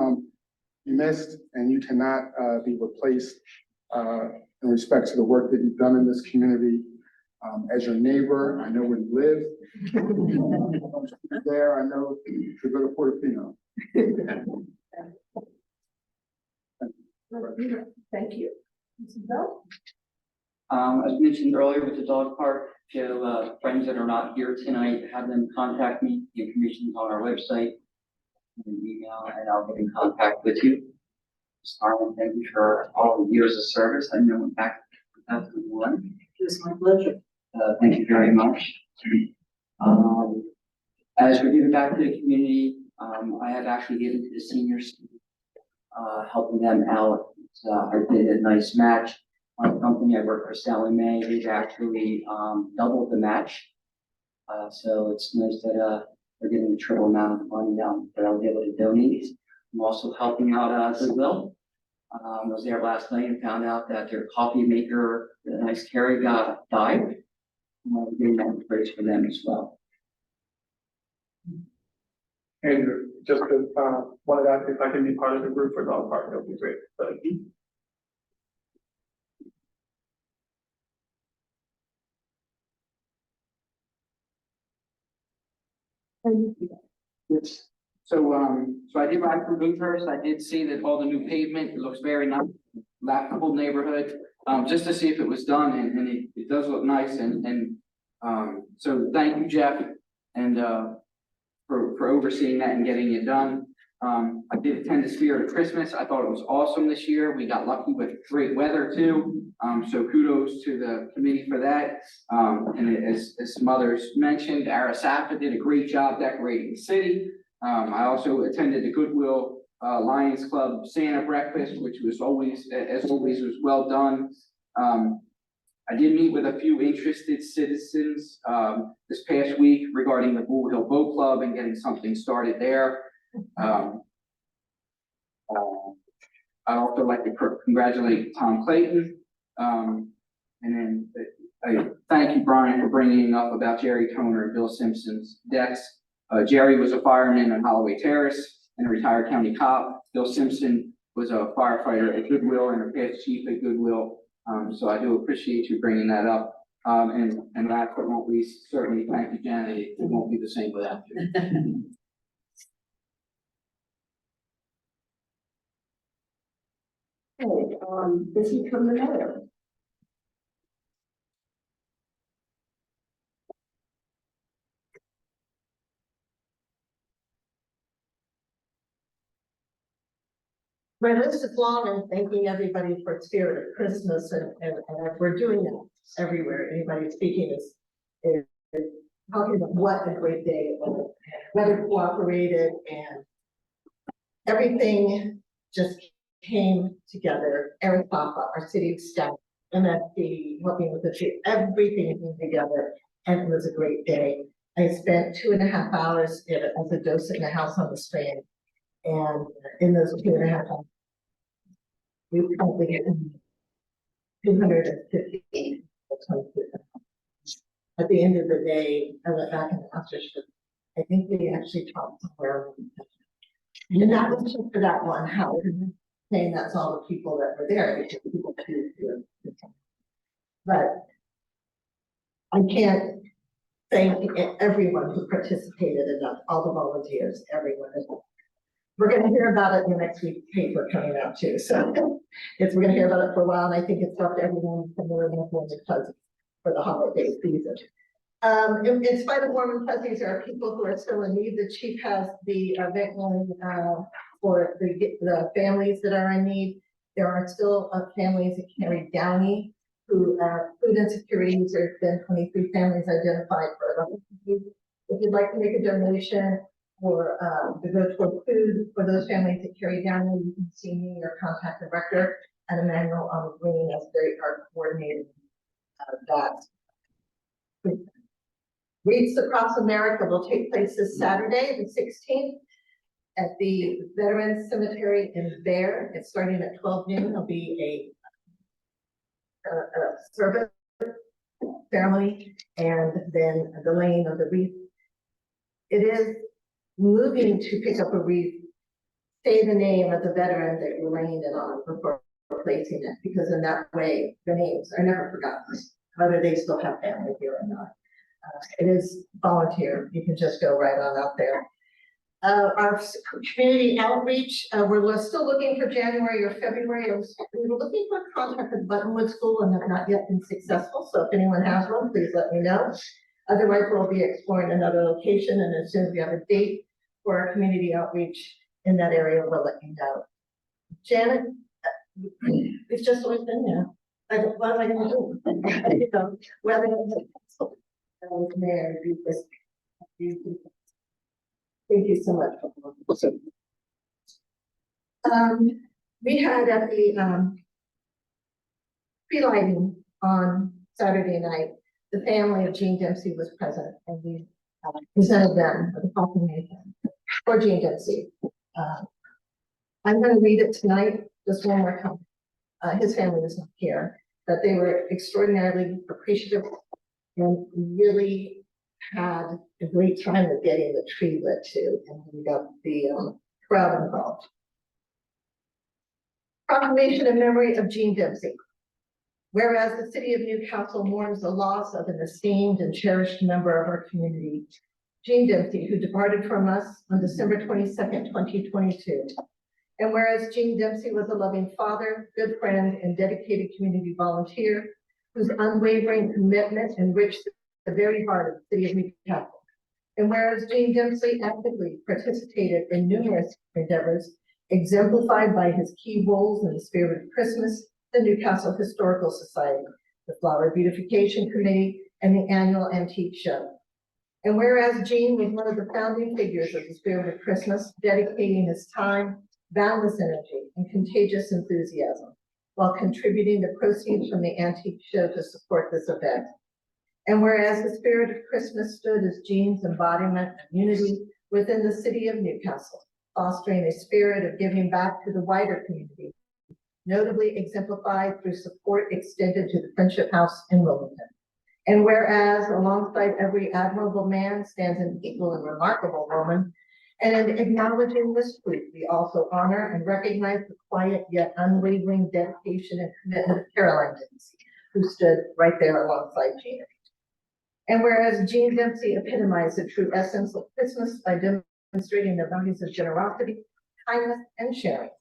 you missed, and you cannot be replaced in respect to the work that you've done in this community. As your neighbor, I know where you live. There, I know to go to Portofino. Thank you. Mrs. Bell? As mentioned earlier with the dog park, if you have friends that are not here tonight, have them contact me. The information is on our website, and email, and I'll get in contact with you. Ms. Harlan, thank you for all the years of service. I know back in 2001. It was my pleasure. Thank you very much. As we give back to the community, I have actually given to the seniors, helping them out. I did a nice match. My company, I work for Sally Mae, they've actually doubled the match. So it's nice that they're getting a triple amount of money now that I'll be able to donate. I'm also helping out Goodwill. I was there last night and found out that their coffee maker, the nice Carrie, died. I'm getting that praise for them as well. Andrew, just wanted to ask if I can be part of the group for dog park, that would be great. Thank you. Yes. So I did ride through Boothurst. I did see that all the new pavement, it looks very nice, laughable neighborhood, just to see if it was done, and it does look nice, and so thank you, Jeff, and for overseeing that and getting it done. I did attend the Spirit of Christmas. I thought it was awesome this year. We got lucky with great weather too. So kudos to the committee for that. And as some others mentioned, Arasafa did a great job decorating the city. I also attended the Goodwill Lions Club Santa breakfast, which was always, as always, was well done. I did meet with a few interested citizens this past week regarding the Bull Hill Boat Club and getting something started there. I'd also like to congratulate Tom Clayton. And then I thank you, Brian, for bringing up about Jerry Toner and Bill Simpson's deaths. Jerry was a fireman on Holloway Terrace and a retired county cop. Bill Simpson was a firefighter at Goodwill and a past chief at Goodwill. So I do appreciate you bringing that up. And last but not least, certainly thank you, Janet. It won't be the same without you. Okay, this is from the mayor. My list is long and thanking everybody for Spirit of Christmas and we're doing that everywhere. Anybody speaking is talking about what a great day, and weather cooperated and everything just came together. Eric Papa, our city staff, MFD, helping with the tree, everything came together. and it was a great day. I spent 2.5 hours as a docent in a house on the Strand. And in those 2.5 hours, we probably had 250. At the end of the day, I went back and asked her, I think we actually talked somewhere. And that was just for that one house, saying that's all the people that were there, because people choose to. But I can't thank everyone who participated enough, all the volunteers, everyone. We're gonna hear about it in the next week's paper coming out too, so we're gonna hear about it for a while, and I think it's left everyone familiar enough with the fuzzies for the holiday season. In spite of warm and fuzzies, there are people who are still in need. The chief has the event going for the families that are in need. There are still families at Carrie Downey who food insecurities. There's been 23 families identified for the. If you'd like to make a donation or to go toward food for those families at Carrie Downey, you can see me or contact the director and Emmanuel Green as our coordinator that. Wreaths Across America will take place this Saturday, the 16th, at the Veterans Cemetery in Bear. It's starting at 12 noon. There'll be a service ceremony and then the laying of the wreath. It is moving to pick up a wreath, say the name of the veteran that you're laying it on before replacing it, because in that way, the names are never forgotten, whether they still have family here or not. It is volunteer. You can just go right on out there. Our community outreach, we're still looking for January or February. We were looking for a contract with Buttonwood School and have not yet been successful. So if anyone has one, please let me know. Otherwise, we'll be exploring another location. And as soon as we have a date for our community outreach in that area, we'll let you know. Janet, it's just always been there. What am I going to do? You know, whether Mayor, thank you so much. We had at the pre-lighting on Saturday night, the family of Gene Dempsey was present, and we presented them with a proclamation for Gene Dempsey. I'm going to read it tonight, just one more time. His family was not here, but they were extraordinarily appreciative and really had a great time of getting the tree lit too, and we got the crowd involved. Proclamation in memory of Gene Dempsey. Whereas the city of Newcastle mourns the loss of an esteemed and cherished member of our community, Gene Dempsey, who departed from us on December 22nd, 2022. And whereas Gene Dempsey was a loving father, good friend, and dedicated community volunteer, whose unwavering commitment enriched the very heart of the city of Newcastle. And whereas Gene Dempsey actively participated in numerous endeavors, exemplified by his key roles in the Spirit of Christmas, the Newcastle Historical Society, the Flower Beautification Committee, and the annual Antique Show. And whereas Gene was one of the founding figures of the Spirit of Christmas, dedicating his time, boundless energy, and contagious enthusiasm, while contributing the proceeds from the Antique Show to support this event. And whereas the Spirit of Christmas stood as Gene's embodiment of unity within the city of Newcastle, fostering a spirit of giving back to the wider community, notably exemplified through support extended to the Friendship House in Wilmington. And whereas alongside every admirable man stands an equal and remarkable woman, and in acknowledging this truth, we also honor and recognize the quiet yet unwavering dedication and commitment of Caroline Dempsey, who stood right there alongside Gene. And whereas Gene Dempsey epitomized the true essence of Christmas by demonstrating the values of generosity, kindness, and sharing.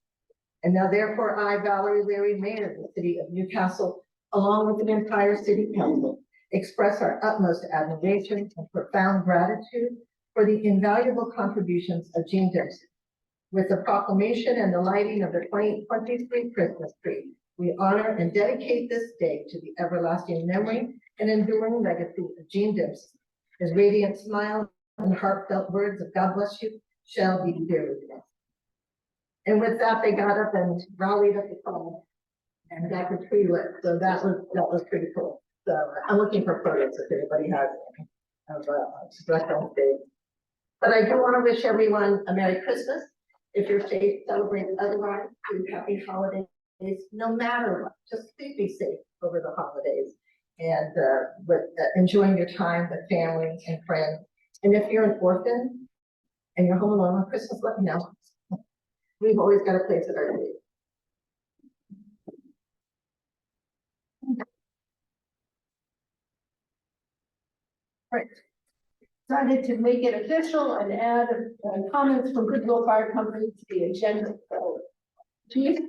And now therefore I, Valerie Leary, Mayor of the City of Newcastle, along with the entire City Council, express our utmost admiration and profound gratitude for the invaluable contributions of Gene Dempsey. With the proclamation and the lighting of the 2023 Christmas tree, we honor and dedicate this day to the everlasting memory and enduring legacy of Gene Dempsey. His radiant smile and heartfelt words of God bless you shall be dearly blessed. And with that, they got up and rallied up the crowd and got the tree lit. So that was pretty cool. So I'm looking for photos if anybody has any of special days. But I do want to wish everyone a Merry Christmas. If your faith celebrates otherwise, happy holidays, no matter what. Just please be safe over the holidays and enjoying your time with family and friends. And if you're an orphan and you're home alone on Christmas, let me know. We've always got a place at our table. Right. Decided to make it official and add comments from Goodwill Fire Company to the agenda. So, Chief?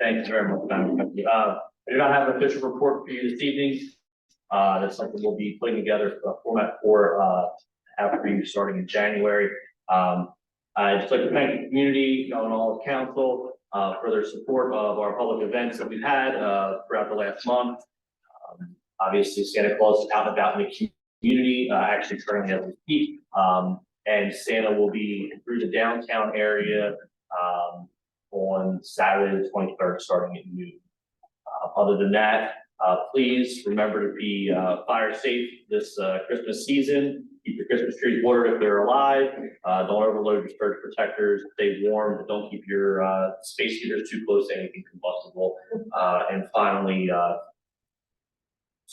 Thank you very much, Madam Secretary. I do not have an official report for you this evening. That's something we'll be putting together a format for, after you starting in January. I'd just like to thank the community and all of council, for their support of our public events that we've had, throughout the last month. Obviously, Santa Claus is out and about in the community, actually currently as we speak. And Santa will be through the downtown area, on Saturday, the 23rd, starting at noon. Other than that, please remember to be fire safe this Christmas season. Keep your Christmas trees watered if they're alive. Don't overload your surge protectors. Stay warm, but don't keep your space heaters too close to anything combustible. And finally,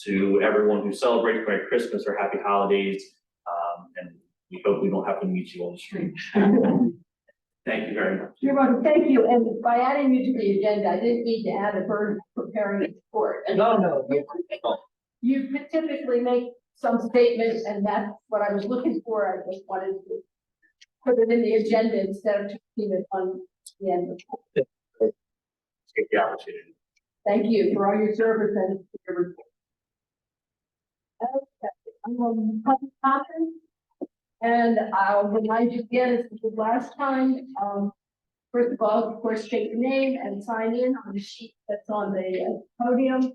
to everyone who celebrates Merry Christmas or Happy Holidays, and we hope we don't have to meet you on the street. Thank you very much. You're welcome. Thank you. And by adding you to the agenda, I didn't need to add a burden of preparing a report. And No. you typically make some statement, and that's what I was looking for. I just wanted to put it in the agenda instead of keeping it on the end. Take the opportunity. Thank you for all your service and for your report. Okay, public comment. And I'll remind you again, as we did last time, first of all, of course, state your name and sign in on the sheet that's on the podium.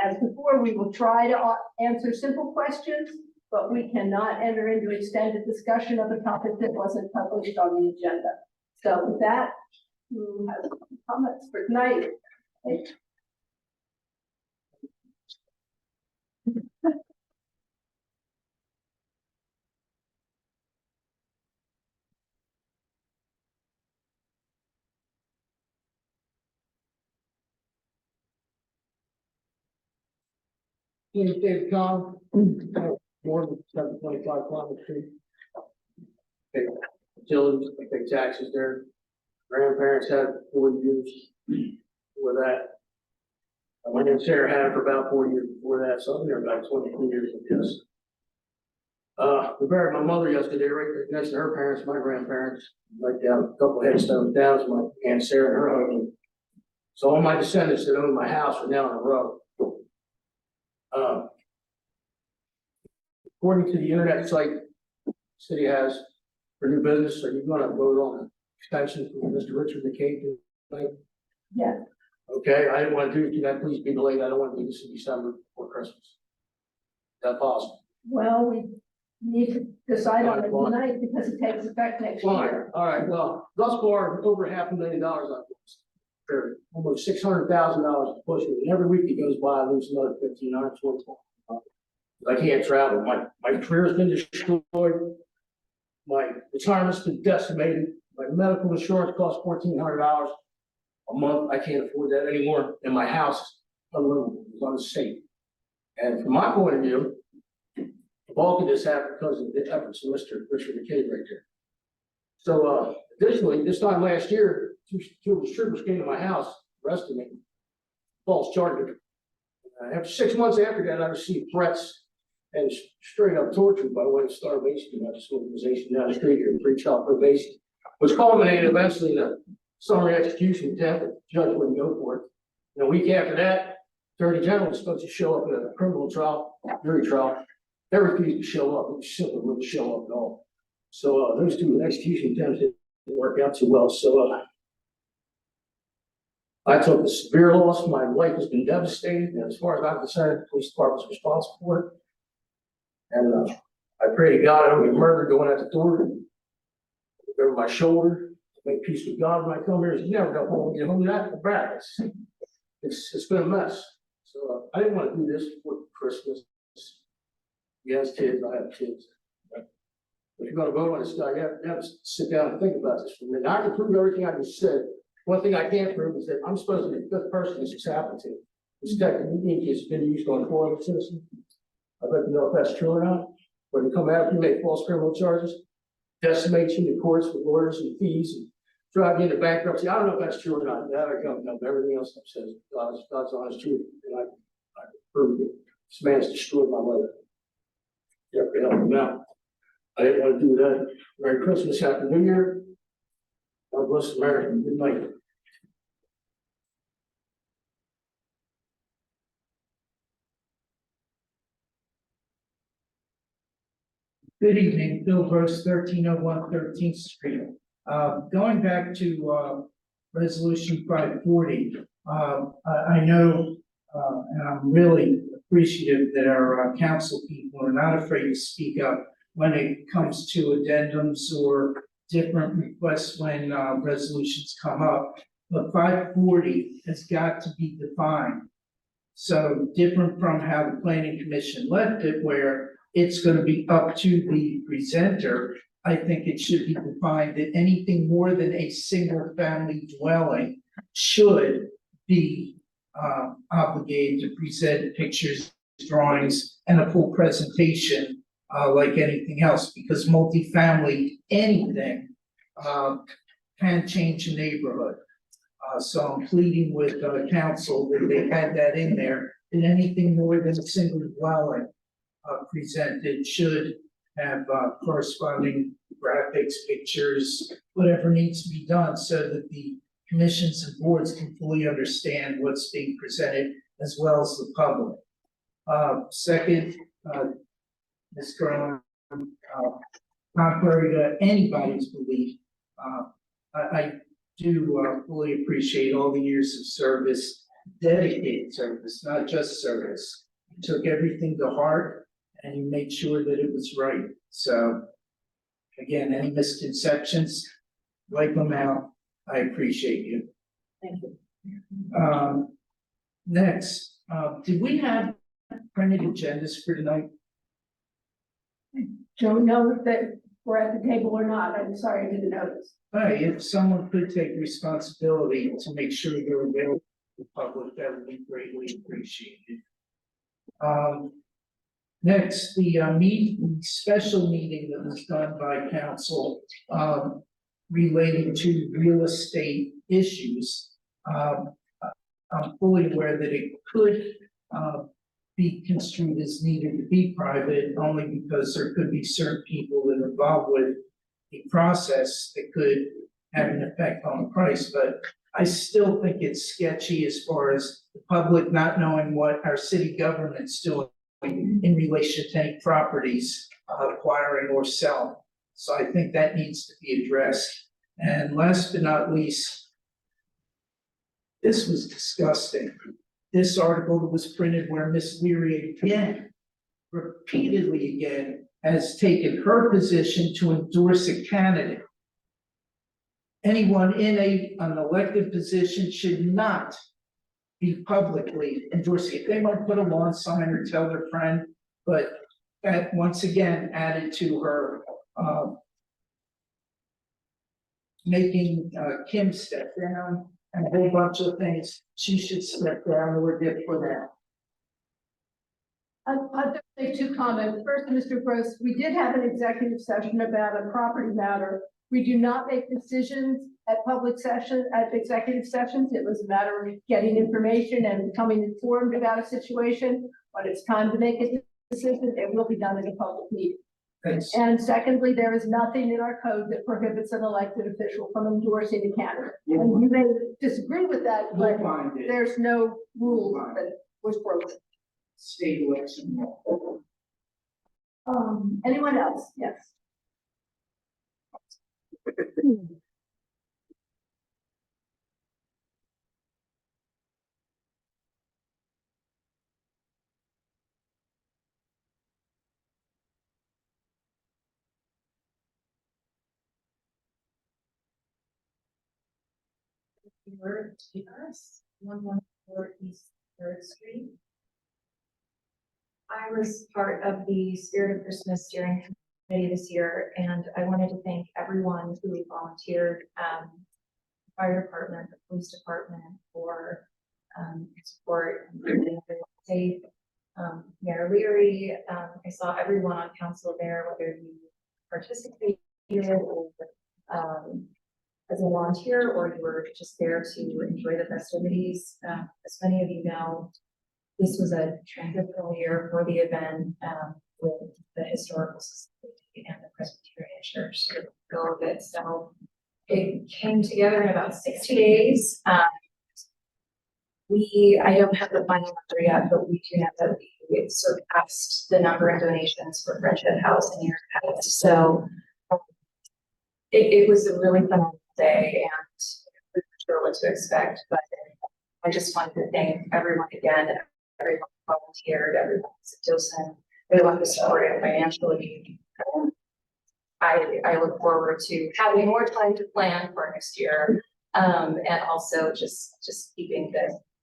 As before, we will try to answer simple questions, but we cannot enter into extended discussion of a topic that wasn't published on the agenda. So with that, who has comments for tonight? In Dave John, more than 725 Climate Street. Big utilities, big taxes there. Grandparents had 40 years before that. My Aunt Sarah had it for about 4 years before that, so I've been there about 22 years, I guess. We buried my mother yesterday, right next to her parents, my grandparents, like down a couple headstones down, my Aunt Sarah and her husband. So all my descendants that own my house are now in a row. According to the internet site the city has for new business, are you gonna vote on an extension from Mr. Richard McCabe tonight? Yeah. Okay, I didn't want to do it, can that please be delayed? I don't want to do this in December before Christmas. Is that possible? Well, we need to decide on it tonight because it takes effect next Fine, year. all right, well, thus far, over $500,000 I've lost. For almost $600,000 to push it, and every week that goes by, I lose another 1,500, 20. I can't travel, my career's been destroyed. My retirement's been decimated, my medical insurance costs $1,400 a month, I can't afford that anymore, and my house alone is unsafe. And from my point of view, the bulk of this happened because of the efforts of Mr. Richard McCabe right there. So additionally, this time last year, two of the troopers came to my house, arrested me, false charges. After 6 months after that, I received threats and straight up torture by way of starvation by this organization down the street here, pre-trial probation, which culminated eventually in a summary execution attempt. The judge wouldn't go for it. And a week after that, Attorney General was supposed to show up in a criminal trial, jury trial. They refused to show up. They simply wouldn't show up at all. So those two execution attempts didn't work out too well. So I took a severe loss. My life has been devastated. And as far as I'm concerned, the police department's responsible for it. And I pray to God I don't get murdered going out the door, over my shoulder, make peace with God when I come here. You never go home, get home, not the practice. it's been a mess. So I didn't want to do this before Christmas. He has kids, I have kids. If you're gonna vote on this guy, you have to sit down and think about this for a minute. I can prove everything I just said. One thing I can't prove is that I'm supposed to be the fifth person this has happened to. This technique has been used on foreign citizens. I'd like to know if that's true or not. When they come after you, make false criminal charges, decimate you in the courts with lawyers and fees, and drive you into bankruptcy. I don't know if that's true or not. That I don't know. Everything else that says God's honest truth, and I prove it. This man's destroyed my life. You have to help him out. I didn't want to do that. Merry Christmas, Happy New Year. God bless America. Good night. Good evening, Bill Gross, 1301 13th Street. Going back to resolution 540, I know, and I'm really appreciative that our council people are not afraid to speak up when it comes to addendums or different requests when resolutions come up. But 540 has got to be defined. So different from how the planning commission left it, where it's going to be up to the presenter. I think it should be defined that anything more than a single family dwelling should be obligated to present pictures, drawings, and a full presentation like anything else, because multifamily, anything can change a neighborhood. So I'm pleading with council that they had that in there, that anything more than a single dwelling presented should have corresponding graphics, pictures, whatever needs to be done so that the commissions and boards can fully understand what's being presented as well as the public. Second, Ms. Garland, contrary to anybody's belief, I do fully appreciate all the years of service, dedicated service, not just service. You took everything to heart and you made sure that it was right. So again, any misconceptions, wipe them out. I appreciate you. Thank you. Next, did we have printed agendas for tonight? Don't know if that we're at the table or not. I'm sorry, I didn't notice. Hey, if someone could take responsibility to make sure they're available to the public, that would be greatly appreciated. Next, the special meeting that was done by council, relating to real estate issues. I'm fully aware that it could, be construed as needed to be private, only because there could be certain people that are involved with the process that could have an effect on the price, but I still think it's sketchy as far as the public not knowing what our city government's doing in relation to any properties acquiring or selling. So I think that needs to be addressed. And last but not least, this was disgusting. This article that was printed where Miss Leary again, repeatedly again, has taken her position to endorse a candidate. Anyone in an elected position should not be publicly endorsing it. They might put a lawn sign or tell their friend, but that once again added to her making Kim step down and a whole bunch of things. She should step down or dip for that. I'll just make two comments. First, Mr. Gross, we did have an executive session about a property matter. We do not make decisions at executive sessions. It was a matter of getting information and becoming informed about a situation. When it's time to make a decision, it will be done in a public meeting. Thanks. And secondly, there is nothing in our code that prohibits an elected official from endorsing a candidate. And you may disagree with that, but We'll find it. there's no rule that was broken. State election. Anyone else? Yes. for East Third Street. I was part of the Spirit of Christmas steering committee this year, and I wanted to thank everyone who volunteered, fire department, the police department for support and keeping everyone safe. Mayor Leary, I saw everyone on council there, whether you participated or as a volunteer or you were just there to enjoy the festivities. As many of you know, this was a transitional year for the event with the Historical Society and the Presbyterian Church to go of it. So it came together in about 60 days. I don't have the final number yet, but we do know that we surpassed the number of donations for Friendship House in years past. So it was a really fun day, and we weren't sure what to expect, but I just wanted to thank everyone again, everyone who volunteered, everyone who's a docent, everyone who supported financially. I look forward to having more time to plan for next year, and also just keeping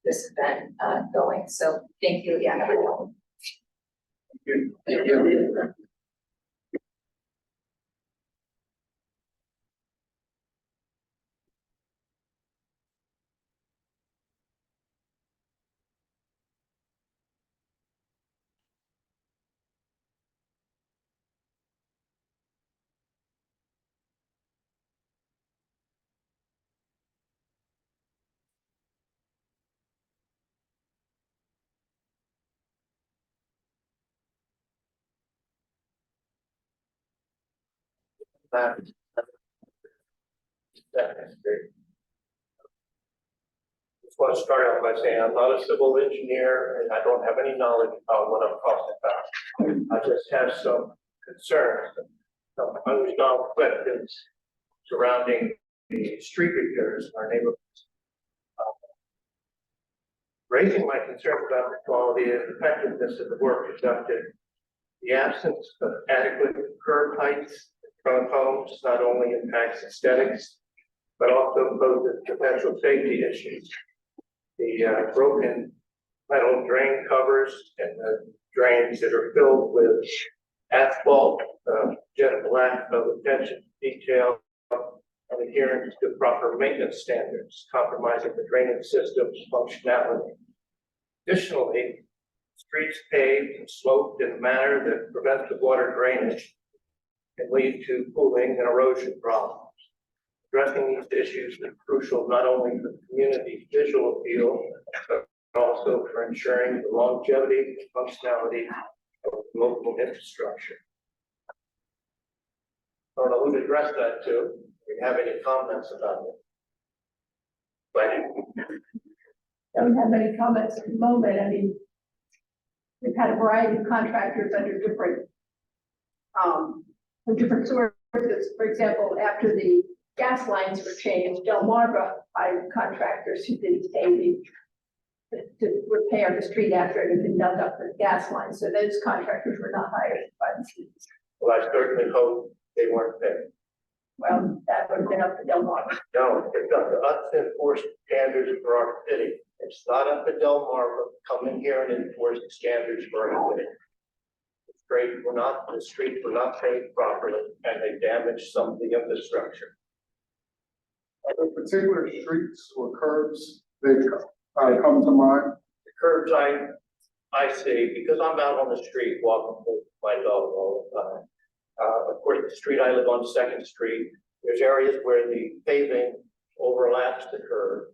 this event going. So thank you again, everyone. Thank you. That's great. Just want to start out by saying I'm not a civil engineer and I don't have any knowledge about what I'm talking about. I just have some concerns, some unresolved questions surrounding the street repairs in our neighborhoods. Raising my concerns about the quality and effectiveness of the work conducted, the absence of adequate curb heights in front of homes not only impacts aesthetics, but also poses potential safety issues. The broken metal drain covers and the drains that are filled with asphalt, general lack of attention to detail, and adherence to proper maintenance standards, compromising the drainage system's functionality. Additionally, streets paved and sloped in a manner that prevents the water drainage can lead to pooling and erosion problems. Addressing these issues is crucial not only for the community's visual appeal, but also for ensuring the longevity and functionality of local infrastructure. I don't know who to address that to. Do you have any comments about it? Don't have any comments at the moment. I mean, we've had a variety of contractors under different sources. For example, after the gas lines were changed, Delmarva hired contractors who did paving to repair the street after it had been dug up with gas lines. So those contractors were not hired by the city. Well, I certainly hope they weren't paid. Well, that would have been up to Delmarva. No, it's up to us to enforce standards for our city. It's not up to Delmarva to come in here and enforce the standards for our city. The streets were not paid properly, and they damaged some of the infrastructure. Are there particular streets or curbs that come to mind? The curbs I see, because I'm out on the street walking with my dog all the time. Of course, the street I live on, 2nd Street, there's areas where the paving overlaps the curb.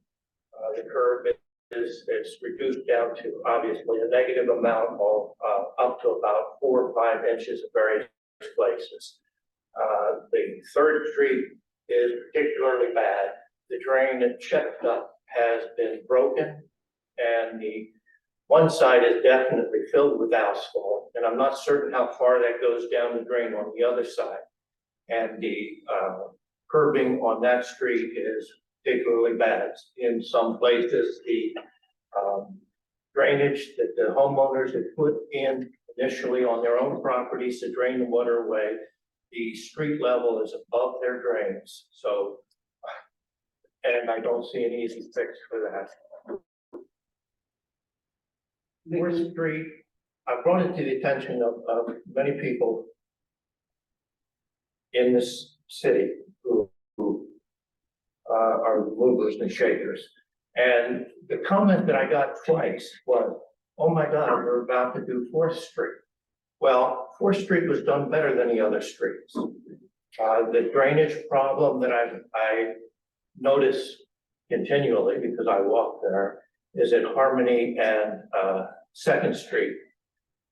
The curb is reduced down to obviously a negative amount of up to about 4 or 5 inches in various places. The 3rd Street is particularly bad. The drain at Chestnut has been broken, and the one side is definitely filled with asphalt, and I'm not certain how far that goes down the drain on the other side. And the curbing on that street is particularly bad. In some places, the drainage that the homeowners had put in initially on their own properties to drain the water away, the street level is above their drains. So, and I don't see an easy fix for that. Fourth Street, I brought it to the attention of many people in this city who are movers and shakers. And the comment that I got twice was, oh my God, we're about to do Fourth Street. Well, Fourth Street was done better than the other streets. The drainage problem that I notice continually because I walk there is at Harmony and Second Street.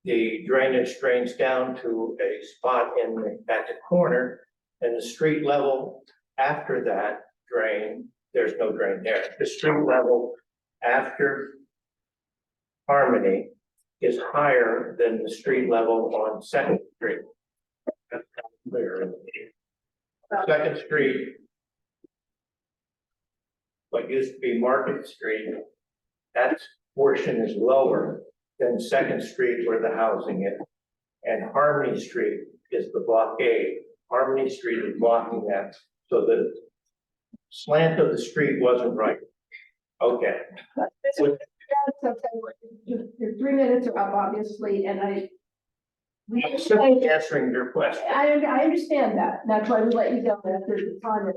The drainage drains down to a spot at the corner, and the street level after that drain, there's no drain there. The street level after Harmony is higher than the street level on Second Street. That's clear. Second Street, what used to be Market Street, that portion is lower than Second Street where the housing is. And Harmony Street is the blockade. Harmony Street is blocking that, so the slant of the street wasn't right. Okay. That's okay. Your 3 minutes are up, obviously, and I'm simply answering your question. I understand that. That's why we let you go after the time.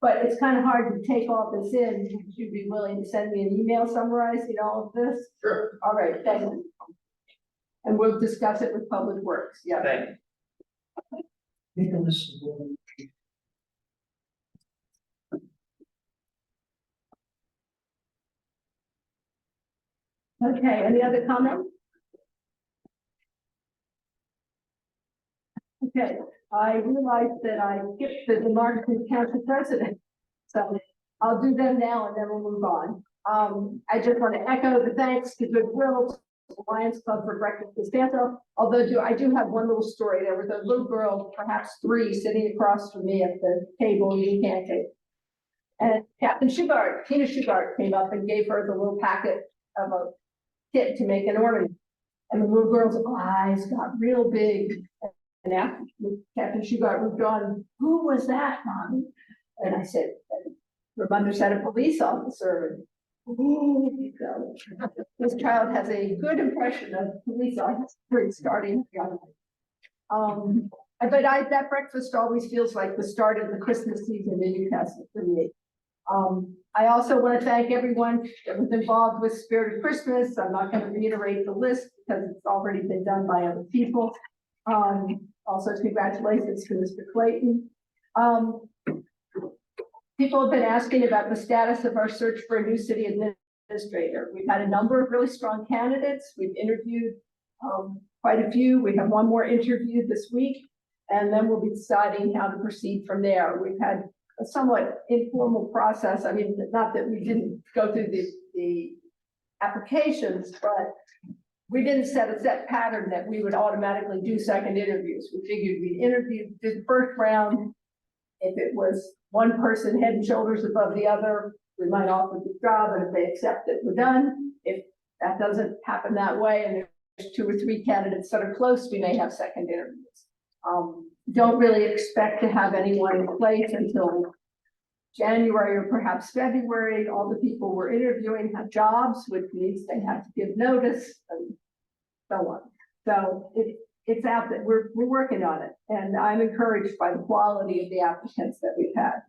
But it's kind of hard to take all this in. Would you be willing to send me an email summarizing all of this? Sure. All right, thank you. And we'll discuss it with Public Works. Yeah. Thank you. Okay, any other comments? Okay, I realized that I skipped the remarks to the council president. So I'll do them now and then we'll move on. I just want to echo the thanks to Goodwill, to the Lions Club for Breakfast with Santa. Although I do have one little story. There was a little girl, perhaps 3, sitting across from me at the table eating pancakes. And Captain Shugart, Tina Shugart, came up and gave her the little packet of a kit to make an ornament. And the little girl's eyes got real big. And after Captain Shugart moved on, who was that, Mommy? And I said, her mother said a police officer. Ooh, so this child has a good impression of police officers starting young. But that breakfast always feels like the start of the Christmas season in Newcastle for me. I also want to thank everyone that was involved with Spirit of Christmas. I'm not going to reiterate the list because it's already been done by other people. Also, congratulations to Mr. Clayton. People have been asking about the status of our search for a new city administrator. We've had a number of really strong candidates. We've interviewed quite a few. We have one more interview this week, and then we'll be deciding how to proceed from there. We've had a somewhat informal process. I mean, not that we didn't go through the applications, but we didn't set a set pattern that we would automatically do second interviews. We figured we'd interview the first round. If it was one person head and shoulders above the other, we might offer the job, and if they accept it, we're done. If that doesn't happen that way, and there's 2 or 3 candidates that are close, we may have second interviews. Don't really expect to have anyone in place until January or perhaps February. All the people we're interviewing have jobs, which means they have to give notice and so on. So it's out there. We're working on it, and I'm encouraged by the quality of the applicants that we've had.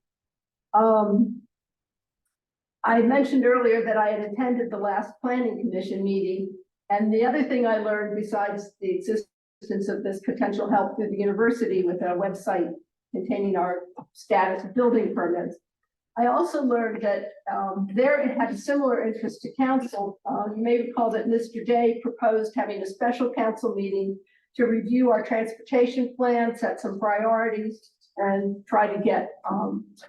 I mentioned earlier that I had attended the last planning commission meeting, and the other thing I learned, besides the existence of this potential help through the university with a website containing our status of building permits, I also learned that there it had a similar interest to council. You may recall that Mr. Day proposed having a special council meeting to review our transportation plan, set some priorities, and try to get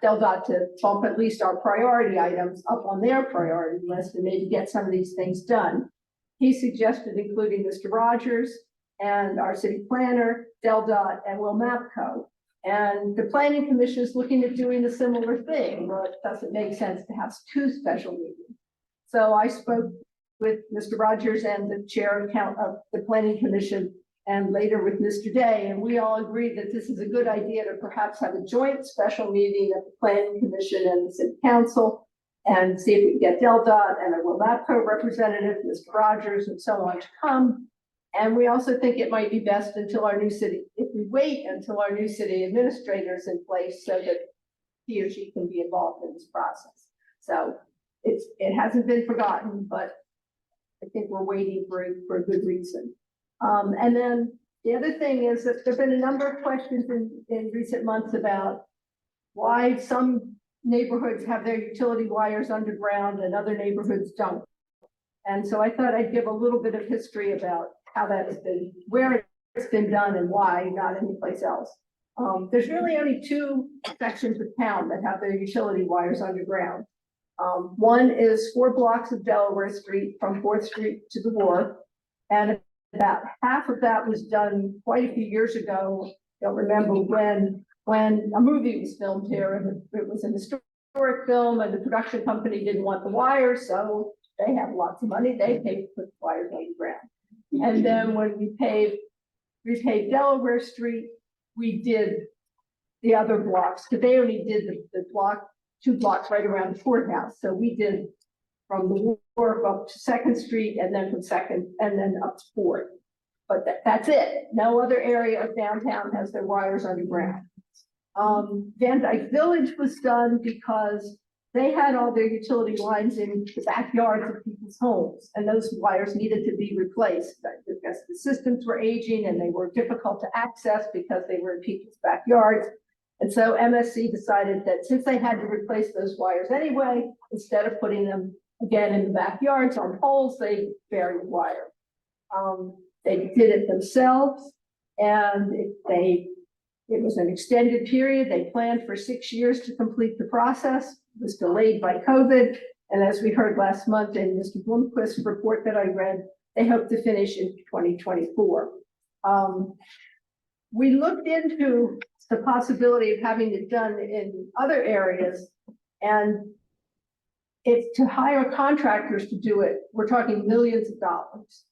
DelDOT to bump at least our priority items up on their priority list and maybe get some of these things done. He suggested including Mr. Rogers and our city planner, DelDOT, and Will Mapco. And the planning commission is looking at doing a similar thing. Well, it doesn't make sense to have 2 special meetings. So I spoke with Mr. Rogers and the chair of the planning commission, and later with Mr. Day, and we all agreed that this is a good idea to perhaps have a joint special meeting of the planning commission and the city council and see if we can get Del Dot and a WMAPCO representative, Mr. Rogers, and so on to come. And we also think it might be best until our new city, if we wait until our new city administrator is in place so that he or she can be involved in this process. So it hasn't been forgotten, but I think we're waiting for a good reason. And then the other thing is that there've been a number of questions in recent months about why some neighborhoods have their utility wires underground and other neighborhoods don't. And so I thought I'd give a little bit of history about how that's been, where it's been done and why, not anyplace else. There's really only two sections of town that have their utility wires underground. One is 4 blocks of Delaware Street from 4th Street to the wharf. And about half of that was done quite a few years ago. You'll remember when a movie was filmed here, and it was an historic film, and the production company didn't want the wires, so they have lots of money, they paid to put the wires underground. And then when we paved Delaware Street, we did the other blocks, because they only did the block, 2 blocks right around the courthouse. So we did from the wharf up to 2nd Street, and then from 2nd, and then up to 4th. But that's it. No other area of downtown has their wires underground. Van Dyke Village was done because they had all their utility lines in the backyards of people's homes, and those wires needed to be replaced because the systems were aging and they were difficult to access because they were in people's backyards. And so MSC decided that since they had to replace those wires anyway, instead of putting them again in the backyards on poles, they buried the wire. They did it themselves, and it was an extended period. They planned for 6 years to complete the process. It was delayed by COVID. And as we heard last month in Mr. Bloomquist's report that I read, they hope to finish in 2024. We looked into the possibility of having it done in other areas, and if to hire contractors to do it, we're talking millions of dollars.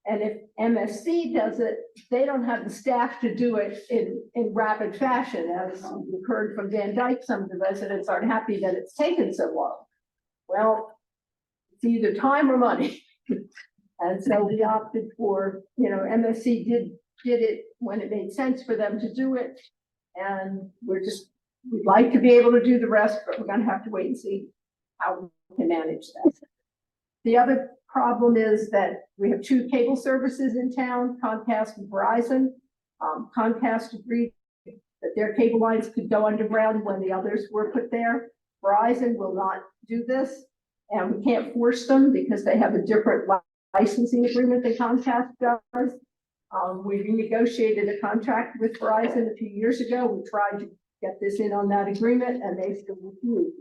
And if MSC does it, they don't have the staff to do it in rapid fashion. As we've heard from Van Dyke, some of the residents aren't happy that it's taken so long. Well, it's either time or money. And so we opted for, MSC did it when it made sense for them to do it. And we'd like to be able to do the rest, but we're gonna have to wait and see how we can manage that. The other problem is that we have 2 cable services in town, Comcast and Verizon. Comcast agreed that their cable lines could go underground when the others were put there. Verizon will not do this, and we can't force them because they have a different licensing agreement than Comcast does. We renegotiated a contract with Verizon a few years ago. We tried to get this in on that agreement, and they still refused.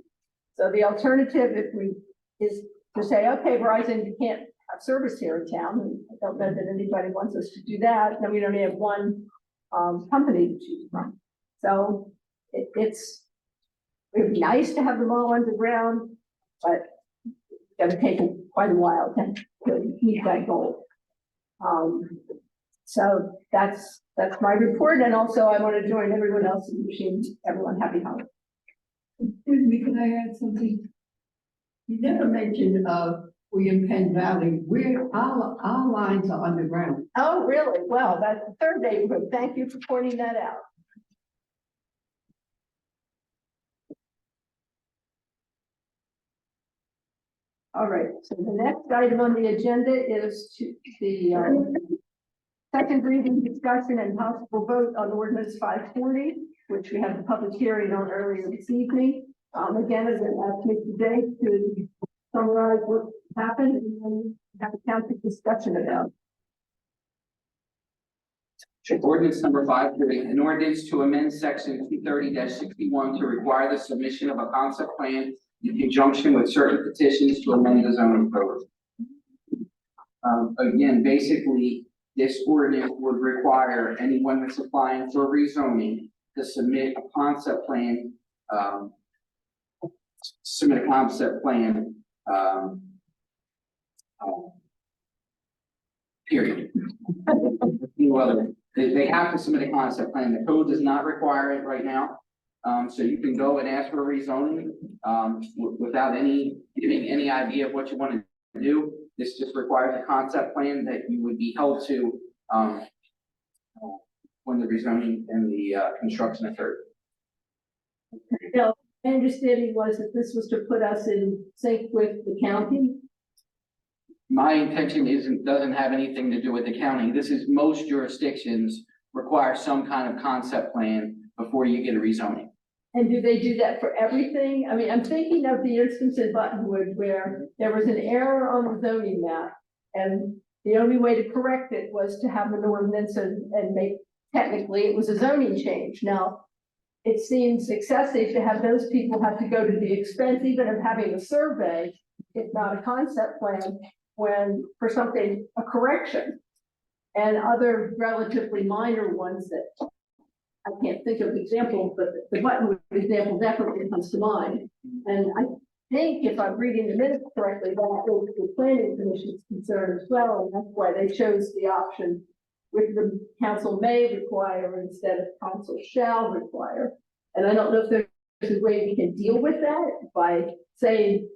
So the alternative, is to say, okay, Verizon, you can't have service here in town, and I don't know that anybody wants us to do that. Then we only have one company to choose from. So it would be nice to have them all underground, but it's going to take quite a while to meet that goal. So that's my report, and also I want to join everyone else in wishing everyone happy holidays. Excuse me, can I add something? You never mentioned William Penn Valley, where our lines are underground. Oh, really? Well, that's the 3rd neighborhood. Thank you for pointing that out. All right, so the next item on the agenda is the second reading, discussion, and possible vote on ordinance 540, which we had the public hearing on earlier this evening. Again, as I asked Mr. Day to summarize what happened and then have a council discussion about. Ordinance number 540, an ordinance to amend section 230-61 to require the submission of a concept plan in conjunction with certain petitions to amend the zoning code. Again, basically, this ordinance would require anyone that's applying for rezoning to submit a concept plan, period. They have to submit a concept plan. The code does not require it right now. So you can go and ask for rezoning, without giving any idea of what you want to do. This just requires a concept plan that you would be held to, when the rezoning and the, construction occurred. Now, my understanding was that this was to put us in sync with the county. My intention doesn't have anything to do with the county. This is most jurisdictions require some kind of concept plan before you get a rezoning. And do they do that for everything? I mean, I'm thinking of the instance in Buttonwood where there was an error on the zoning map. And the only way to correct it was to have an ordinance and make, technically, it was a zoning change. Now, it seems excessive to have those people have to go to the expense even of having a survey, if not a concept plan, when, for something, a correction. And other relatively minor ones that I can't think of examples, but the Buttonwood example definitely comes to mind. And I think if I'm reading the minutes correctly, that was the planning commission's concern as well, and that's why they chose the option with the council may require instead of council shall require. And I don't know if there's a way we can deal with that by saying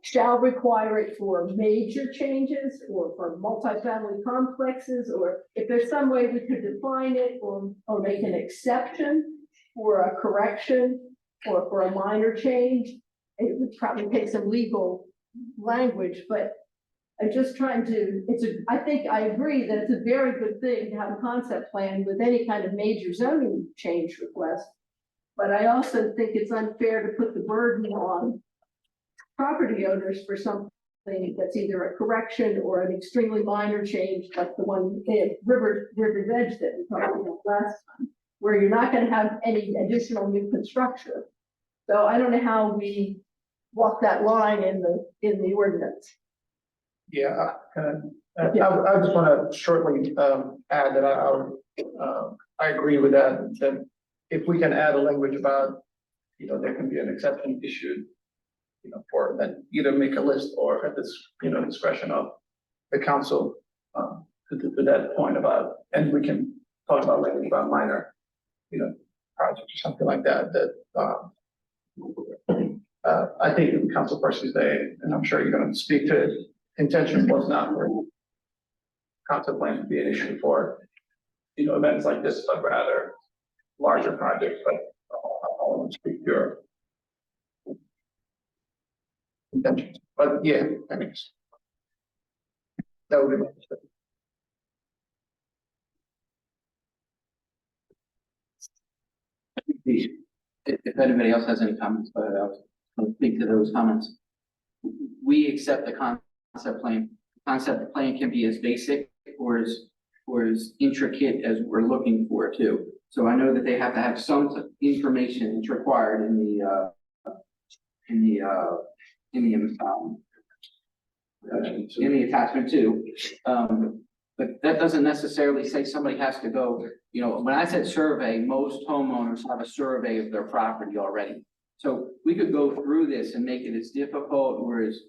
shall require it for major changes or for multifamily complexes, or if there's some way we could define it or make an exception for a correction or for a minor change. It would probably take some legal language, but I'm just trying to, I think I agree that it's a very good thing to have a concept plan with any kind of major zoning change request. But I also think it's unfair to put the burden on property owners for something that's either a correction or an extremely minor change, like the one in River's Edge that we talked about last time, where you're not going to have any additional new construction. So I don't know how we walk that line in the ordinance. Yeah, I just want to shortly add that I agree with that, that if we can add a language about, there can be an exception issued, for then either make a list or at this, discretion of the council, to that point about, and we can talk about language about minor, projects or something like that, I think the council person today, and I'm sure you're going to speak to it, intention was not for concept plan to be an issue for, events like this, but rather larger projects, but I want to speak to your intentions. But yeah, I mean, that would be my perspective. If anybody else has any comments, but I'll speak to those comments. We accept the concept plan. Concept plan can be as basic or as intricate as we're looking for too. So I know that they have to have some information that's required in the attachment too. But that doesn't necessarily say somebody has to go, when I said survey, most homeowners have a survey of their property already. So we could go through this and make it as difficult or as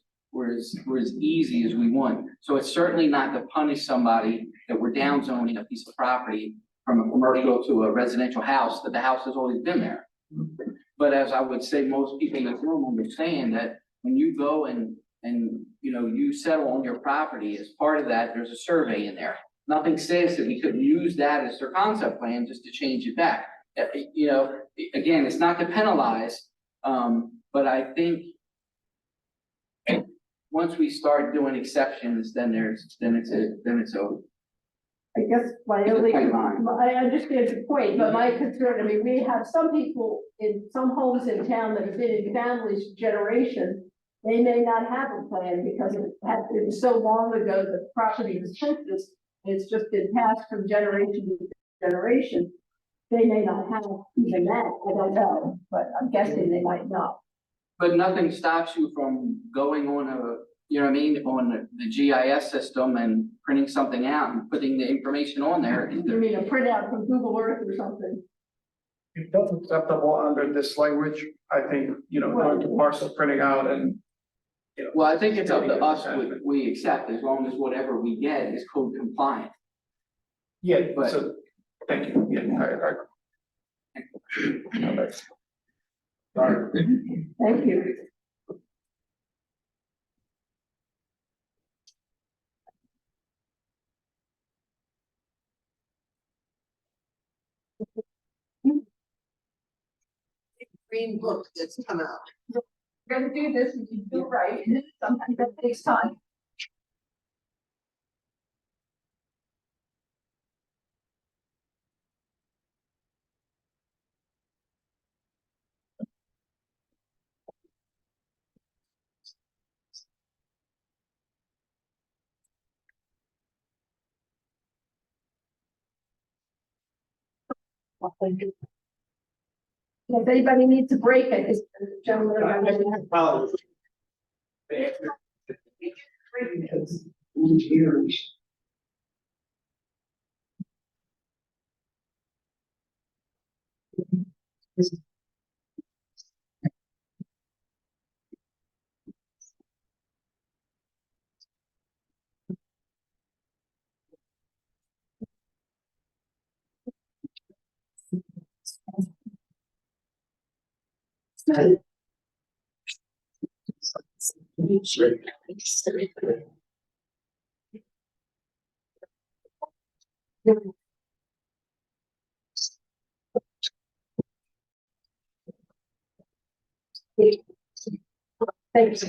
easy as we want. So it's certainly not to punish somebody that we're down zoning a piece of property from a commercial to a residential house, that the house has always been there. But as I would say, most people in the room understand that when you go and you settle on your property, as part of that, there's a survey in there. Nothing says that we couldn't use that as their concept plan just to change it back. Again, it's not to penalize, but I think once we start doing exceptions, then it's a. I guess I understand your point, but my concern, we have some people in some homes in town that have been in families for generations. They may not have a plan because it was so long ago that the property was census. It's just been passed from generation to generation. They may not have even that, I don't know, but I'm guessing they might not. But nothing stops you from going on on the GIS system and printing something out and putting the information on there. You mean a printout from Google Earth or something? If that's acceptable under this language, I think, going to parcel printing out and. Well, I think it's up to us what we accept, as long as whatever we get is code compliant. Yeah, But- so, thank you, yeah, I agree. Thank you. Green book that's come out. We're gonna do this, and you do right, and sometimes that takes time. If anybody needs a break, I just, gentlemen. Thanks.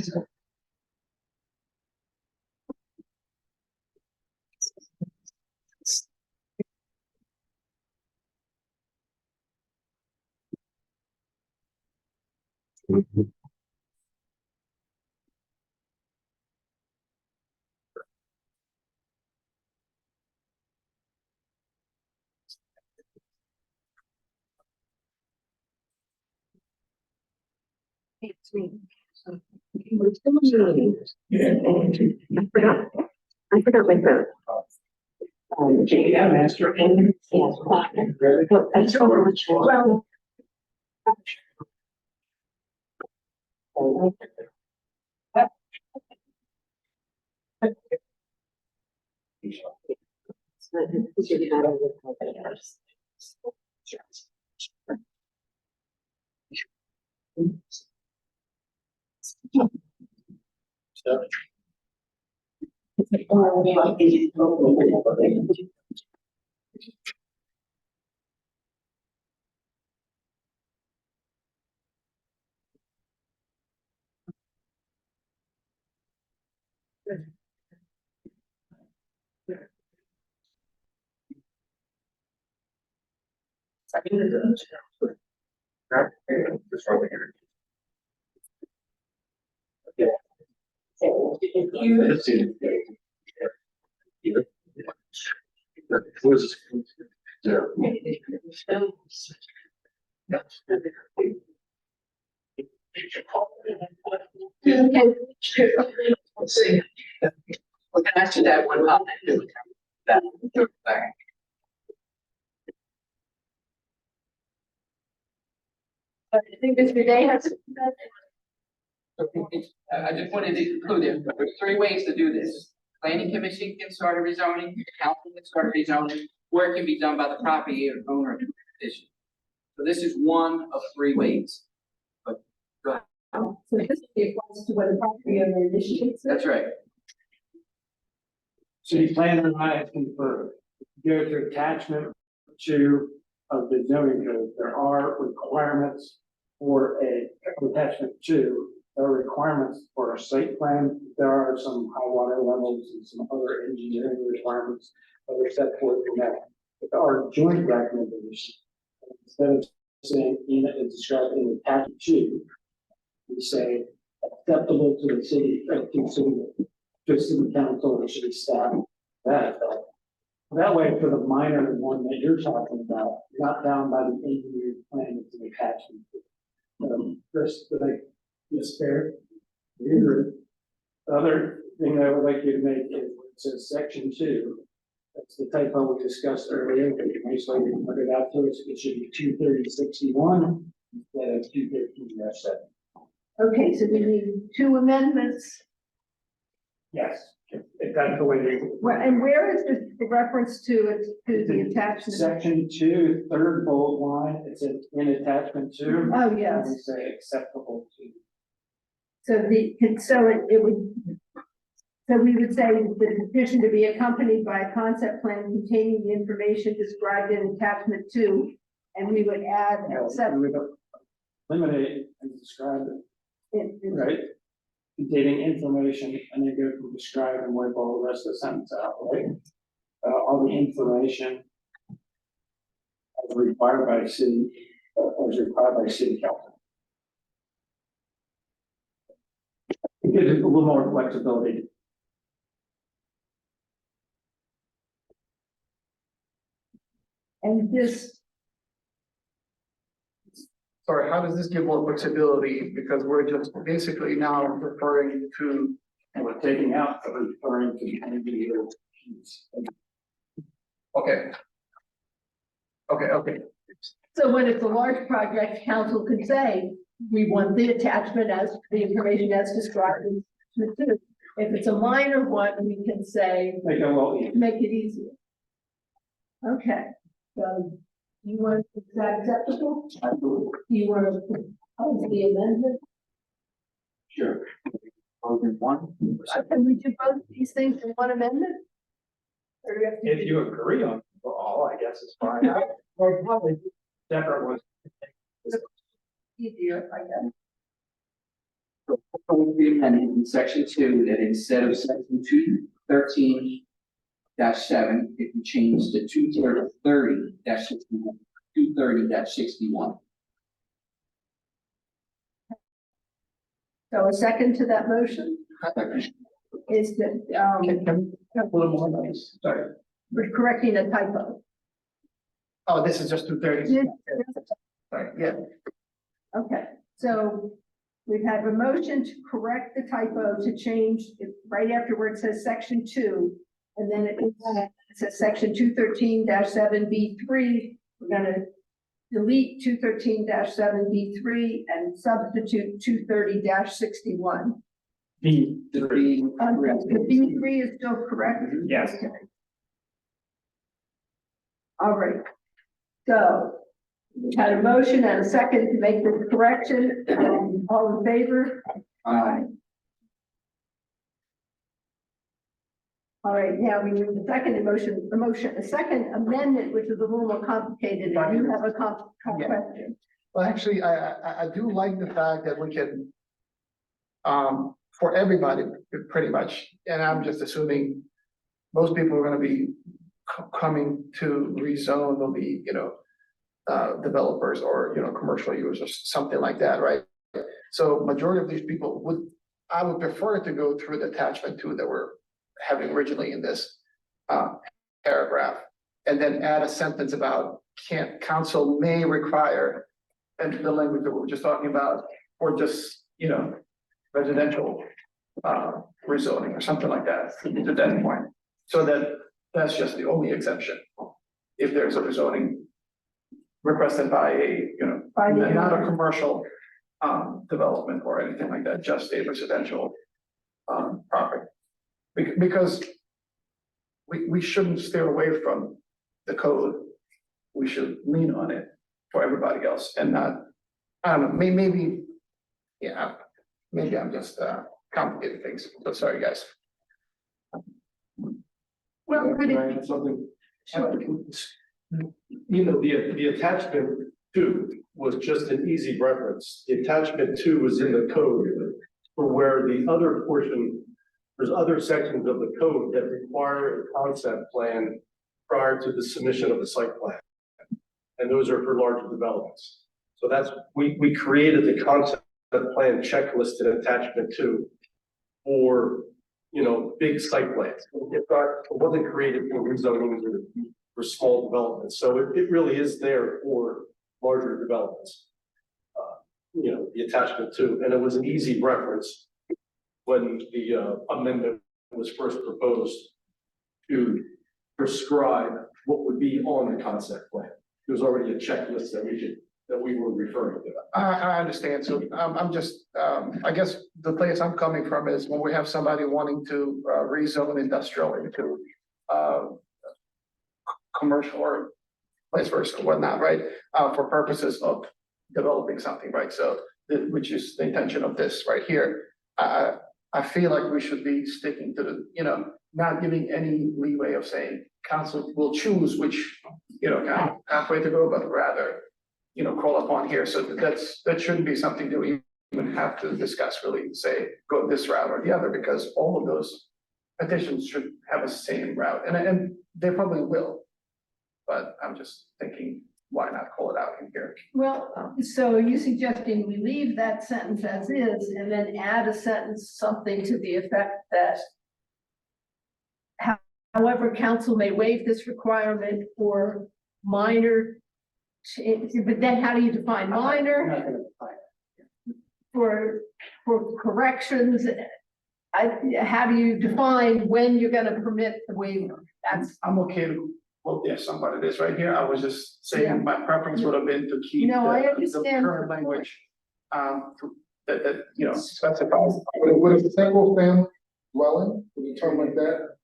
I forgot my phone. Yeah, master. Yes. I just don't know which one. Let's see. We can answer that one up. I think Mr. Day has. I just wanted to include it, but there's three ways to do this. Planning commission can start a rezoning, council can start a rezoning, or it can be done by the property owner petition. So this is one of three ways. But, go ahead. So this applies to what a property owner initiates. That's right. City planner and I have conferred, go to attachment 2 of the zoning code, there are requirements for attachment 2. There are requirements for a site plan, there are some high water levels and some other engineering requirements that are set forth in that. But our joint recommendation, instead of saying it's described in attachment 2, we say acceptable to the city, to city council or city staff. That way, for the minor one that you're talking about, not bound by the engineered plan, it's an attachment. First, yes, fair. The other thing that I would like you to make is, it says section 2. That's the typo we discussed earlier, but you might like to put it out to us. It should be 23061 instead of 213-7. Okay, so we need two amendments. Yes. If that's the way they. And where is this reference to it, to the attachment? Section 2, third bold line, it's in attachment 2. Oh, yes. We say acceptable to. So so we would say the petition to be accompanied by a concept plan containing the information described in attachment 2, and we would add, except. We would eliminate and describe it, in- right? Containing information, and then go from describe and wipe all the rest of the sentence out, right? All the information as required by city, as required by city council. It gives it a little more flexibility. And this, Sorry, how does this give more flexibility? Because we're just basically now referring to, And we're taking out the referring to individual sheets. okay. Okay. so when it's a large project, council can say, we want the attachment as, the information as described in attachment 2. If it's a minor one, we can say, Make it a little easier. make it easier. Okay, so you want, is that acceptable? Do you want to propose the amendment? Sure. Only one. Can we do both these things in one amendment? Or do we have to If do- you agree on all, I guess it's fine. Or probably separate ones. Easier, I guess. Propose the amendment in section 2 that instead of section 213-7, it can change to 230-61, 230-61. So a second to that motion is that, A little more nice, sorry. we're correcting a typo. Oh, this is just 230. Yes. Sorry, yeah. Okay, so we've had a motion to correct the typo to change it right after where it says section 2. And then it says section 213-7B3. We're gonna delete 213-7B3 and substitute 230-61. B. The B, The B3 is still correct? Yes. Okay. All right, so we had a motion and a second to make this correction. All in favor? All right, now we need the second a second amendment, which is a little more complicated. And you have a Yeah. question. Well, actually, I do like the fact that we can, for everybody, pretty much, and I'm just assuming most people are gonna be coming to rezone will be, developers or, commercial users, something like that, right? So majority of these people I would prefer to go through the attachment 2 that we're having originally in this, paragraph. And then add a sentence about council may require, and the language that we were just talking about, or just, residential, rezoning or something like that, to that point. So that's just the only exception. If there's a rezoning requested by a, By the not a owner. commercial, development or anything like that, just a residential, property. Because we shouldn't steer away from the code. We should lean on it for everybody else and not, I don't know, maybe, yeah, maybe I'm just, complicating things. So sorry, guys. Well, Can I add something? The attachment 2 was just an easy reference. The attachment 2 was in the code for where the other portion, there's other sections of the code that require a concept plan prior to the submission of the site plan. And those are for larger developments. So we created the concept plan checklist in attachment 2 for, big site plans. It wasn't created for rezonings or for small developments. So it really is there for larger developments. The attachment 2, and it was an easy reference when the amendment was first proposed to prescribe what would be on the concept plan. There was already a checklist that that we were referring to. I understand. So I'm just, I guess the place I'm coming from is when we have somebody wanting to rezone industrial into commercial or vice versa, whatnot, right? For purposes of developing something, right? So, which is the intention of this right here. I feel like we should be sticking to the, not giving any leeway of saying council will choose which, kind of pathway to go, but rather, call upon here. So that shouldn't be something that we even have to discuss, really say, go this route or the other, because all of those petitions should have a same route, and they probably will. But I'm just thinking, why not call it out in here? Well, so are you suggesting we leave that sentence as is and then add a sentence, something to the effect that however, council may waive this requirement for minor change, but then how do you define minor? For corrections, how do you define when you're gonna permit the waiver? That's, I'm okay to quote there somebody it is right here. I was just Yeah. saying my preference would have been to keep No, I the understand. current language. That specifies. Would a single family dwelling, would you term like that?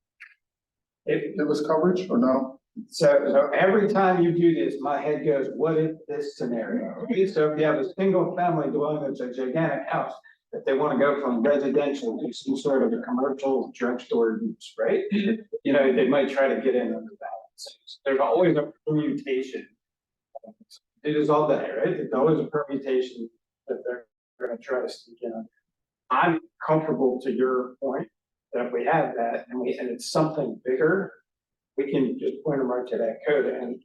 If it was coverage or no? So every time you do this, my head goes, what if this scenario? Okay, so if you have a single family dwelling that's a gigantic house, if they want to go from residential to some sort of a commercial drugstore use, right? They might try to get in under that. So there's always a permutation. It is all there, right? There's always a permutation that they're going to try to sneak in. I'm comfortable to your point that if we have that and it's something bigger, we can just point them right to that code. And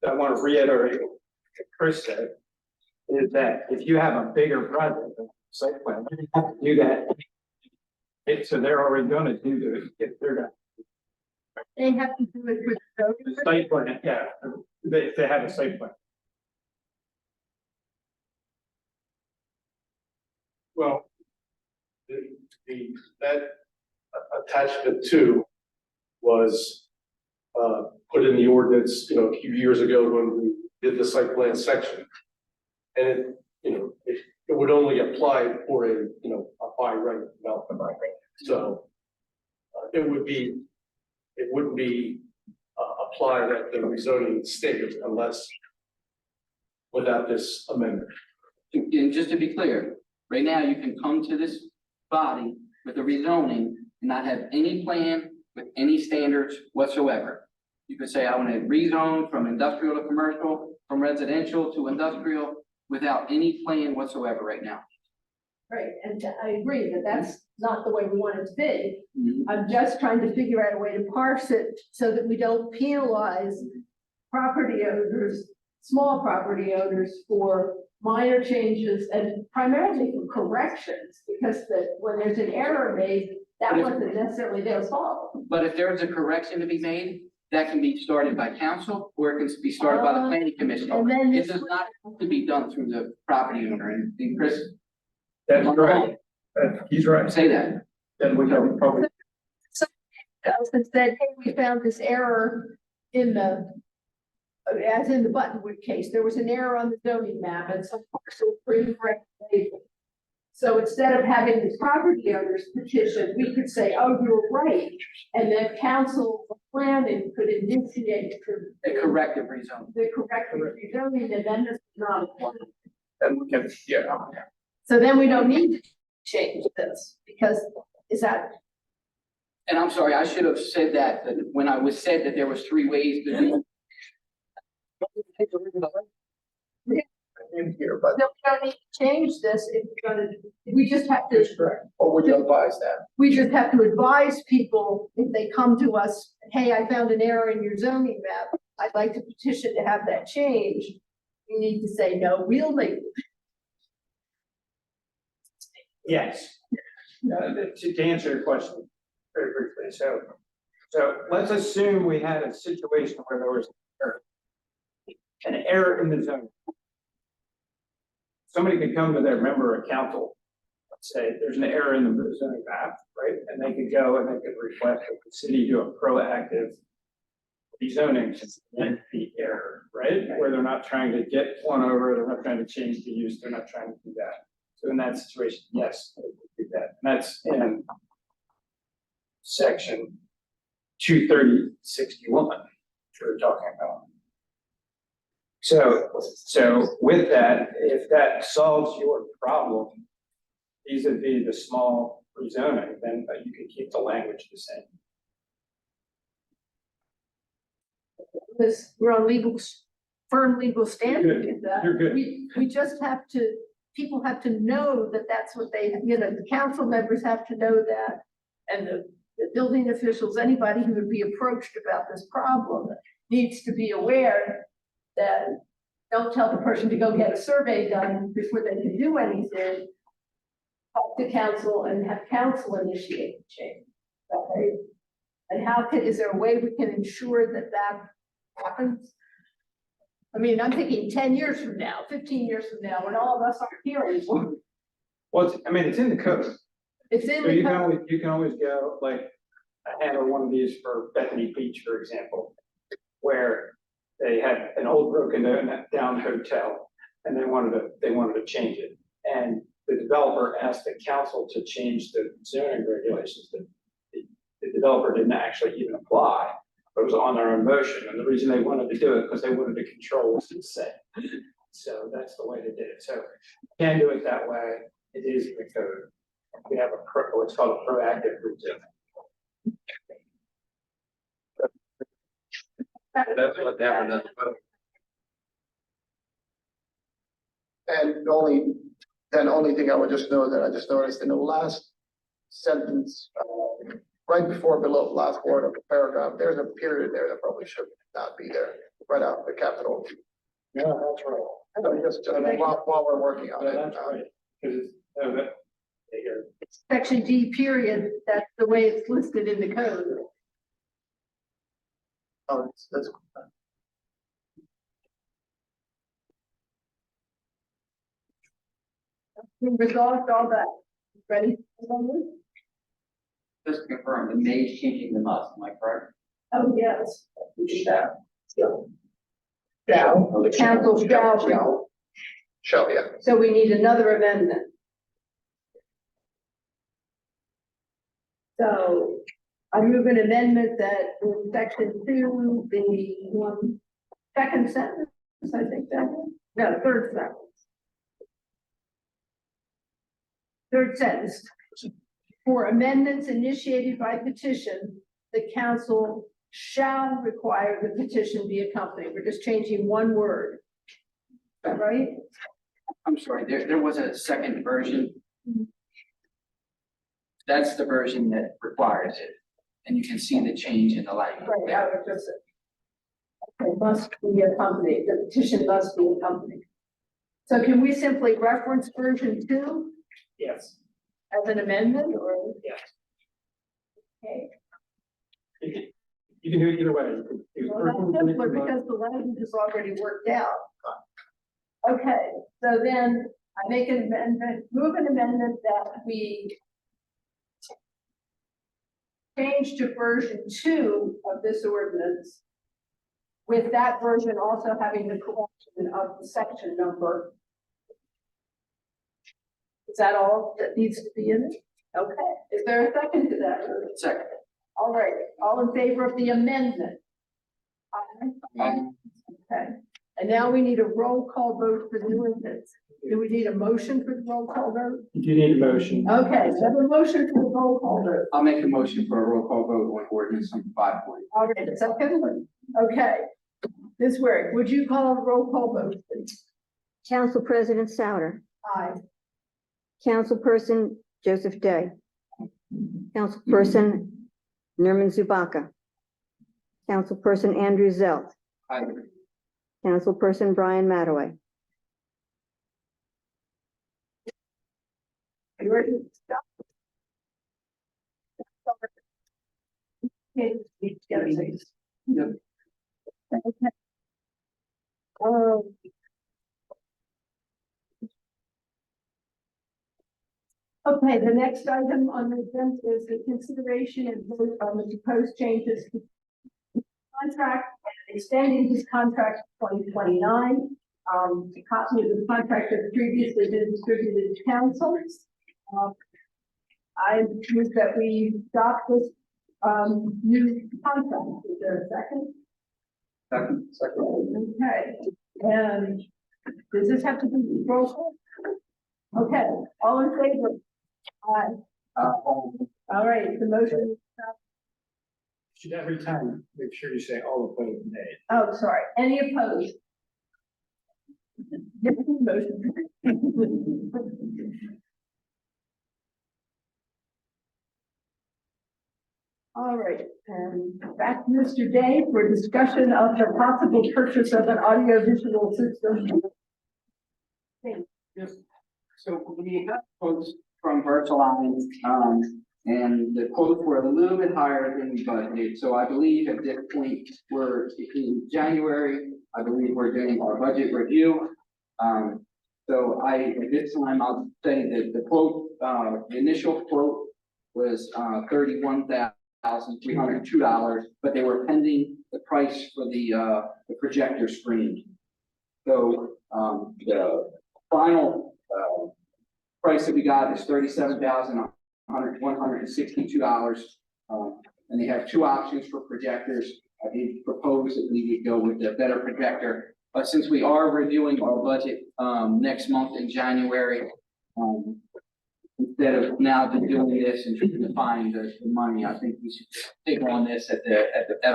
I want to reiterate what Chris said, is that if you have a bigger project, site plan, you have to do that. So they're already going to do the, if they're going they have to do it with to, site plan, yeah, they have a site plan. Well, that attachment 2 was put in the ordinance, a few years ago when we did the site plan section. And it would only apply for a by right development. So it wouldn't be applied at the rezoning stage unless without this amendment. And just to be clear, right now you can come to this body with a rezoning and not have any plan with any standards whatsoever. You could say, I want to rezone from industrial to commercial, from residential to industrial, without any plan whatsoever right now. right, and I agree that that's not the way we want it to be. Mhm. I'm just trying to figure out a way to parse it so that we don't penalize property owners, small property owners for minor changes and primarily for corrections, because when there's an error made, that wasn't necessarily their fault. But if there's a correction to be made, that can be started by council or it can be started by the planning commission. And then It does not have to be done through the property owner, and Chris, That's right. He's right. say that. Then we have probably. goes and said, hey, we found this error in as in the Buttonwood case, there was an error on the zoning map and some parcel incorrect label. So instead of having the property owners petition, we could say, oh, you're right. And then council of planning could initiate A corrective rezone. the corrective rezoning, and then this is not apply. Then we can, So then we don't need to change this, because is that, And I'm sorry, I should have said that when I was said that there was 3 ways to do. in here, but no, we don't need to change this if we're gonna, we just have to. that's correct. Or would you advise that? We just have to advise people if they come to us, hey, I found an error in your zoning map. I'd like to petition to have that change. You need to say, no, we'll make. Yes. To answer your question very briefly, so let's assume we had a situation where there was an error in the zone. Somebody could come to their member of council, let's say there's an error in the zoning map, right? And they could go and they could request that the city do a proactive rezoning can be error, right? Where they're not trying to get one over, they're not trying to change the use, they're not trying to do that. So in that situation, yes, they would do that. And that's in section 23061, which we're talking about. So with that, if that solves your problem, vis-a-vis the small rezoning, then you can keep the language the same. Because we're on firm legal standing with that. You're good. We just have to, people have to know that that's what they, the council members have to know that. And the building officials, anybody who would be approached about this problem needs to be aware that don't tell the person to go get a survey done before they can do anything. Talk to council and have council initiate the change. Okay? And is there a way we can ensure that that happens? I mean, I'm thinking 10 years from now, 15 years from now, when all of us aren't here anymore. Well, it's in the code. It's in So the you code. can always go, like, I handle one of these for Bethany Beach, for example, where they had an old broken down hotel and they wanted to change it. And the developer asked the council to change the zoning regulations. The developer didn't actually even apply, but it was on their own motion. And the reason they wanted to do it because they wanted to control what's to say. So that's the way they did it. So you can do it that way. It is in the code. We have what's called a proactive rezoning. That's what happened. And the only thing I would just know that I just noticed in the last sentence, right before below last word of the paragraph, there's a period there that probably should not be there, right out the capital. Yeah, that's right. So just while we're working on it. That's right. Because Section D period, that's the way it's listed in the code. Oh, that's. We resolved all that. Ready? Just to confirm, the may is changing the must, am I correct? Oh, yes. We do that. Shall. The council shall. Shall, yeah. So we need another amendment. So I move an amendment that in section 2, the second sentence, I think that was, no, third sentence. Third sentence, for amendments initiated by petition, the council shall require the petition be accompanied. We're just changing one word. Is that right? I'm sorry, there was a second version. That's the version that requires it. And you can see the change in the language. Right, I would just say, it must be accompanied, the petition must be accompanied. So can we simply reference version 2 yes. as an amendment or? Yes. Okay. You can do it either way. You can do Well, that's simpler because the language is already worked out. Okay, so then I make an amendment, move an amendment that we change to version 2 of this ordinance, with that version also having the correction of the section number. Is that all that needs to be in it? Okay, is there a second to that? Second. All right, all in favor of the amendment? Aye. Okay, and now we need a roll call vote for the ordinance. Do we need a motion for the roll call vote? You need a motion. Okay, so the motion for the roll call vote. I'll make a motion for a roll call vote on ordinance number 540. All right, second. Okay. Ms. Werrick, would you call a roll call vote, please? Council President Souter, Aye. Councilperson Joseph Day, Councilperson Nerman Zubaka, Councilperson Andrew Zelt, Aye. Councilperson Brian Mataway. You ready? Okay, Yep. Okay. Okay, the next item on the agenda is the consideration and vote on the proposed changes to contract, extending his contract to 2029. The copy of the contract has previously been distributed to council. I move that we adopt this, new contract. Is there a second? Second. Okay, and does this have to be roll call? Okay, all in favor? Aye. All right, the motion, Should every time, make sure you say all opposed nay. oh, sorry, any opposed? Motion. All right, and back to Mr. Day for discussion of the possible purchase of an audiovisual system. Yes. So we got quotes from Virtualign, and the quotes were a little bit higher than we budgeted. So I believe at this point, we're in January, I believe we're doing our budget review. At this time, I'll say that the quote, the initial quote was, $31,302, but they were pending the price for the projector screen. So, the final, price that we got is $37,162. And they have two options for projectors. I did propose that we would go with the better projector, but since we are reviewing our budget, next month in January, instead of now doing this and trying to find the money, I think we should take on this at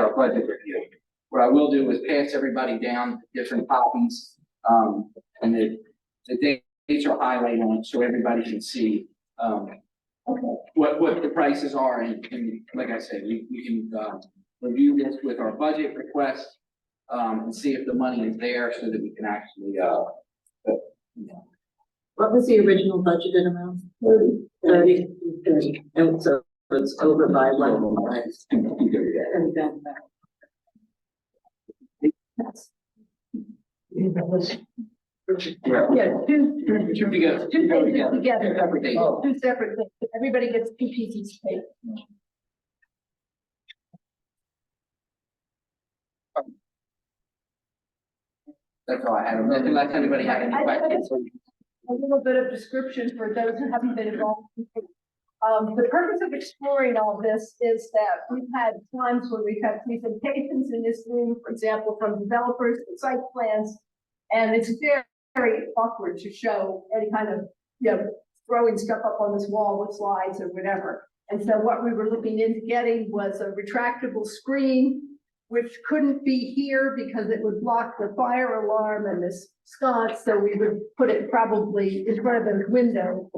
our budget review. What I will do is pass everybody down different copies, and the dates are highlighted on it so everybody can see, what the prices are. And like I said, we can, review this with our budget request, and see if the money is there so that we can actually, What was the original budgeted amount? 30. And so it's over by one. And then Yeah, two together. pages together, Separate dates. two separate things. Everybody gets two pieces of paper. That's all I had. Unless anybody had any questions. A little bit of description for those who haven't been involved. The purpose of exploring all this is that we've had times where we've had presentations in this room, for example, from developers and site plans. And it's very awkward to show any kind of, throwing stuff up on this wall with slides or whatever. And so what we were looking into getting was a retractable screen, which couldn't be here because it would block the fire alarm and the sconce. So we would put it probably in front of the window.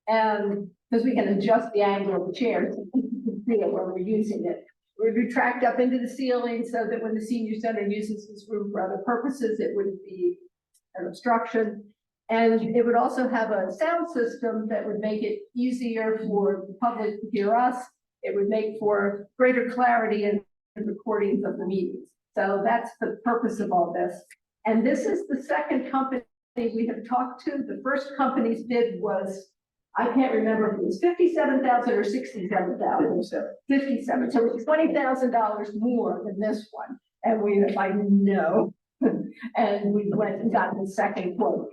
And because we can adjust the angle of the chair so people can see it when we're using it. We would retract up into the ceiling so that when the senior center uses this room for other purposes, it wouldn't be an obstruction. And it would also have a sound system that would make it easier for the public to hear us. It would make for greater clarity in recordings of the meetings. So that's the purpose of all this. And this is the second company we have talked to. The first company's bid was, I can't remember if it was 57,000 or 67,000. 57. So it's $20,000 more than this one. And we were like, no. And we went and got the second quote.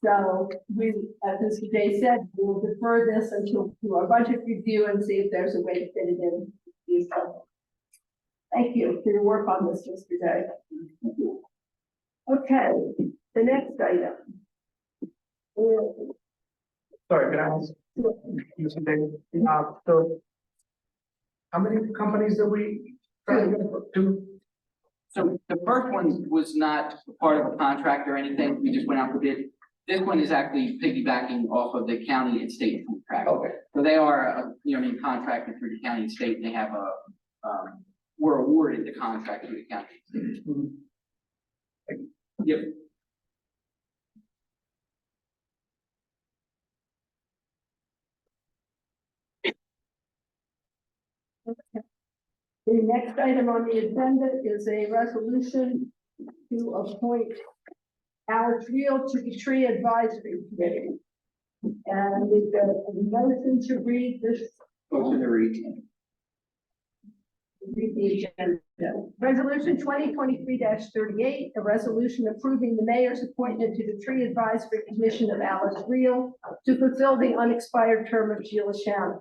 So we, as Mr. Day said, we'll defer this until to our budget review and see if there's a way to fit it in. Thank you for your work on this, Mr. Day. Okay, the next item. Sorry, can I ask? Mr. David, so how many companies did we? Two. So the first one was not part of a contract or anything. We just went out for bid. This one is actually piggybacking off of the county and state contract. Okay. So they are, contracted through the county and state, and they have were awarded the contract through the county. Yep. The next item on the agenda is a resolution to appoint Alex Reel to the Tree Advisory Committee. And we've got a motion to read this. Motion to read. read the agenda. Resolution 2023-38, a resolution approving the mayor's appointment to the Tree Advisory Commission of Alice Real to fulfill the unexpired term of Sheila Shannon.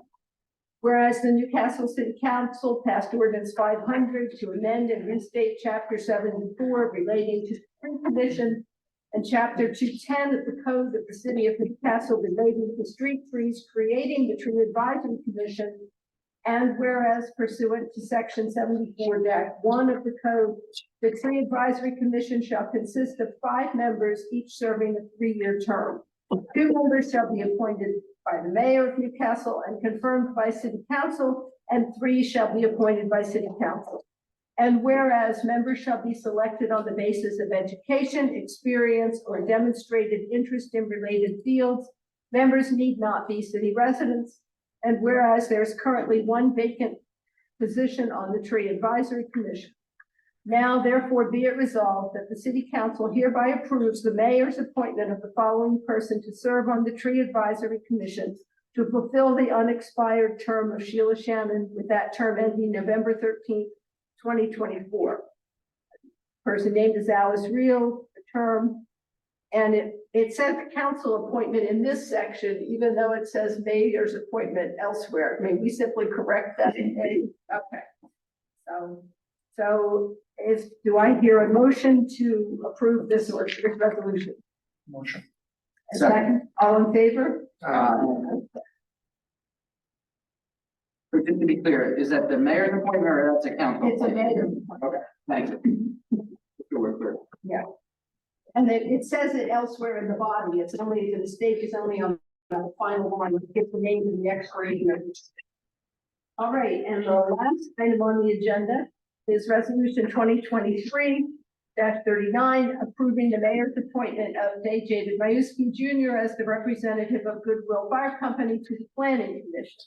Whereas the Newcastle City Council passed ordinance 500 to amend and restate chapter 74 relating to the tree commission and chapter 210 of the code of the city of Newcastle relating to street trees, creating the Tree Advisory Commission. And whereas pursuant to section 74-1 of the code, the Tree Advisory Commission shall consist of 5 members, each serving a 3-year term. 2 members shall be appointed by the mayor of Newcastle and confirmed by city council, and 3 shall be appointed by city council. And whereas members shall be selected on the basis of education, experience, or demonstrated interest in related fields, members need not be city residents. And whereas there's currently 1 vacant position on the Tree Advisory Commission. Now therefore be it resolved that the city council hereby approves the mayor's appointment of the following person to serve on the Tree Advisory Commission to fulfill the unexpired term of Sheila Shannon, with that term ending November 13th, 2024. Person named is Alice Real, the term, and it says the council appointment in this section, even though it says mayor's appointment elsewhere. May we simply correct that? Okay. So do I hear a motion to approve this resolution? Motion. A second, all in favor? So just to be clear, is that the mayor's appointment or that's a council? It's a mayor. Okay, thank you. So we're clear. Yeah. And it says it elsewhere in the body. It's only, the mistake is only on the final one, which gives the name and the expiration of it. All right, and the last item on the agenda is resolution 2023-39, approving the mayor's appointment of J. David Majewski Jr. as the representative of Goodwill Fire Company to the Planning Commission.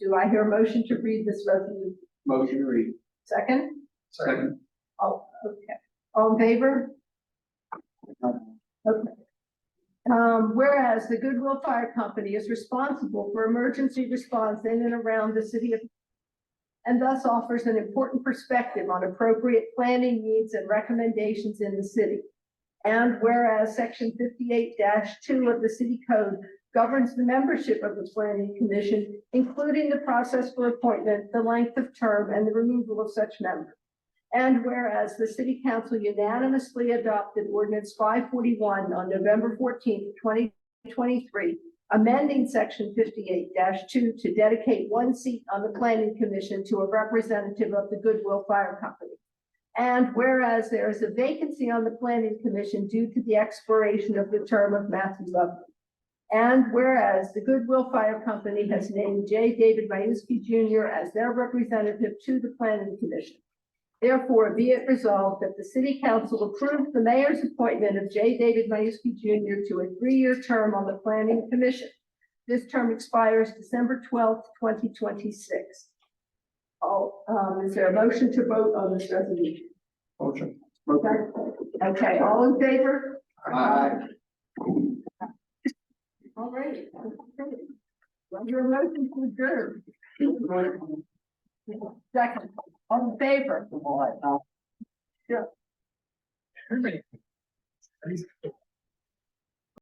Do I hear a motion to read this resolution? Motion to read. Second? Second. Oh, okay. All in favor? Okay. Whereas the Goodwill Fire Company is responsible for emergency response in and around the city of, and thus offers an important perspective on appropriate planning needs and recommendations in the city. And whereas section 58-2 of the city code governs the membership of the Planning Commission, including the process for appointment, the length of term, and the removal of such members. And whereas the City Council unanimously adopted Ordinance 541 on November 14th, 2023, amending Section 58-2 to dedicate 1 seat on the Planning Commission to a representative of the Goodwill Fire Company. And whereas there is a vacancy on the Planning Commission due to the expiration of the term of Matthew Lovely. And whereas the Goodwill Fire Company has named J. David Majewski Jr. as their representative to the Planning Commission. Therefore, be it resolved that the City Council approves the mayor's appointment of J. David Majewski Jr. to a 3-year term on the Planning Commission. This term expires December 12th, 2026. Is there a motion to vote on this resolution? Motion. Okay, all in favor? Aye. All right. Your motion to adjourn. Second, all in favor? Sure.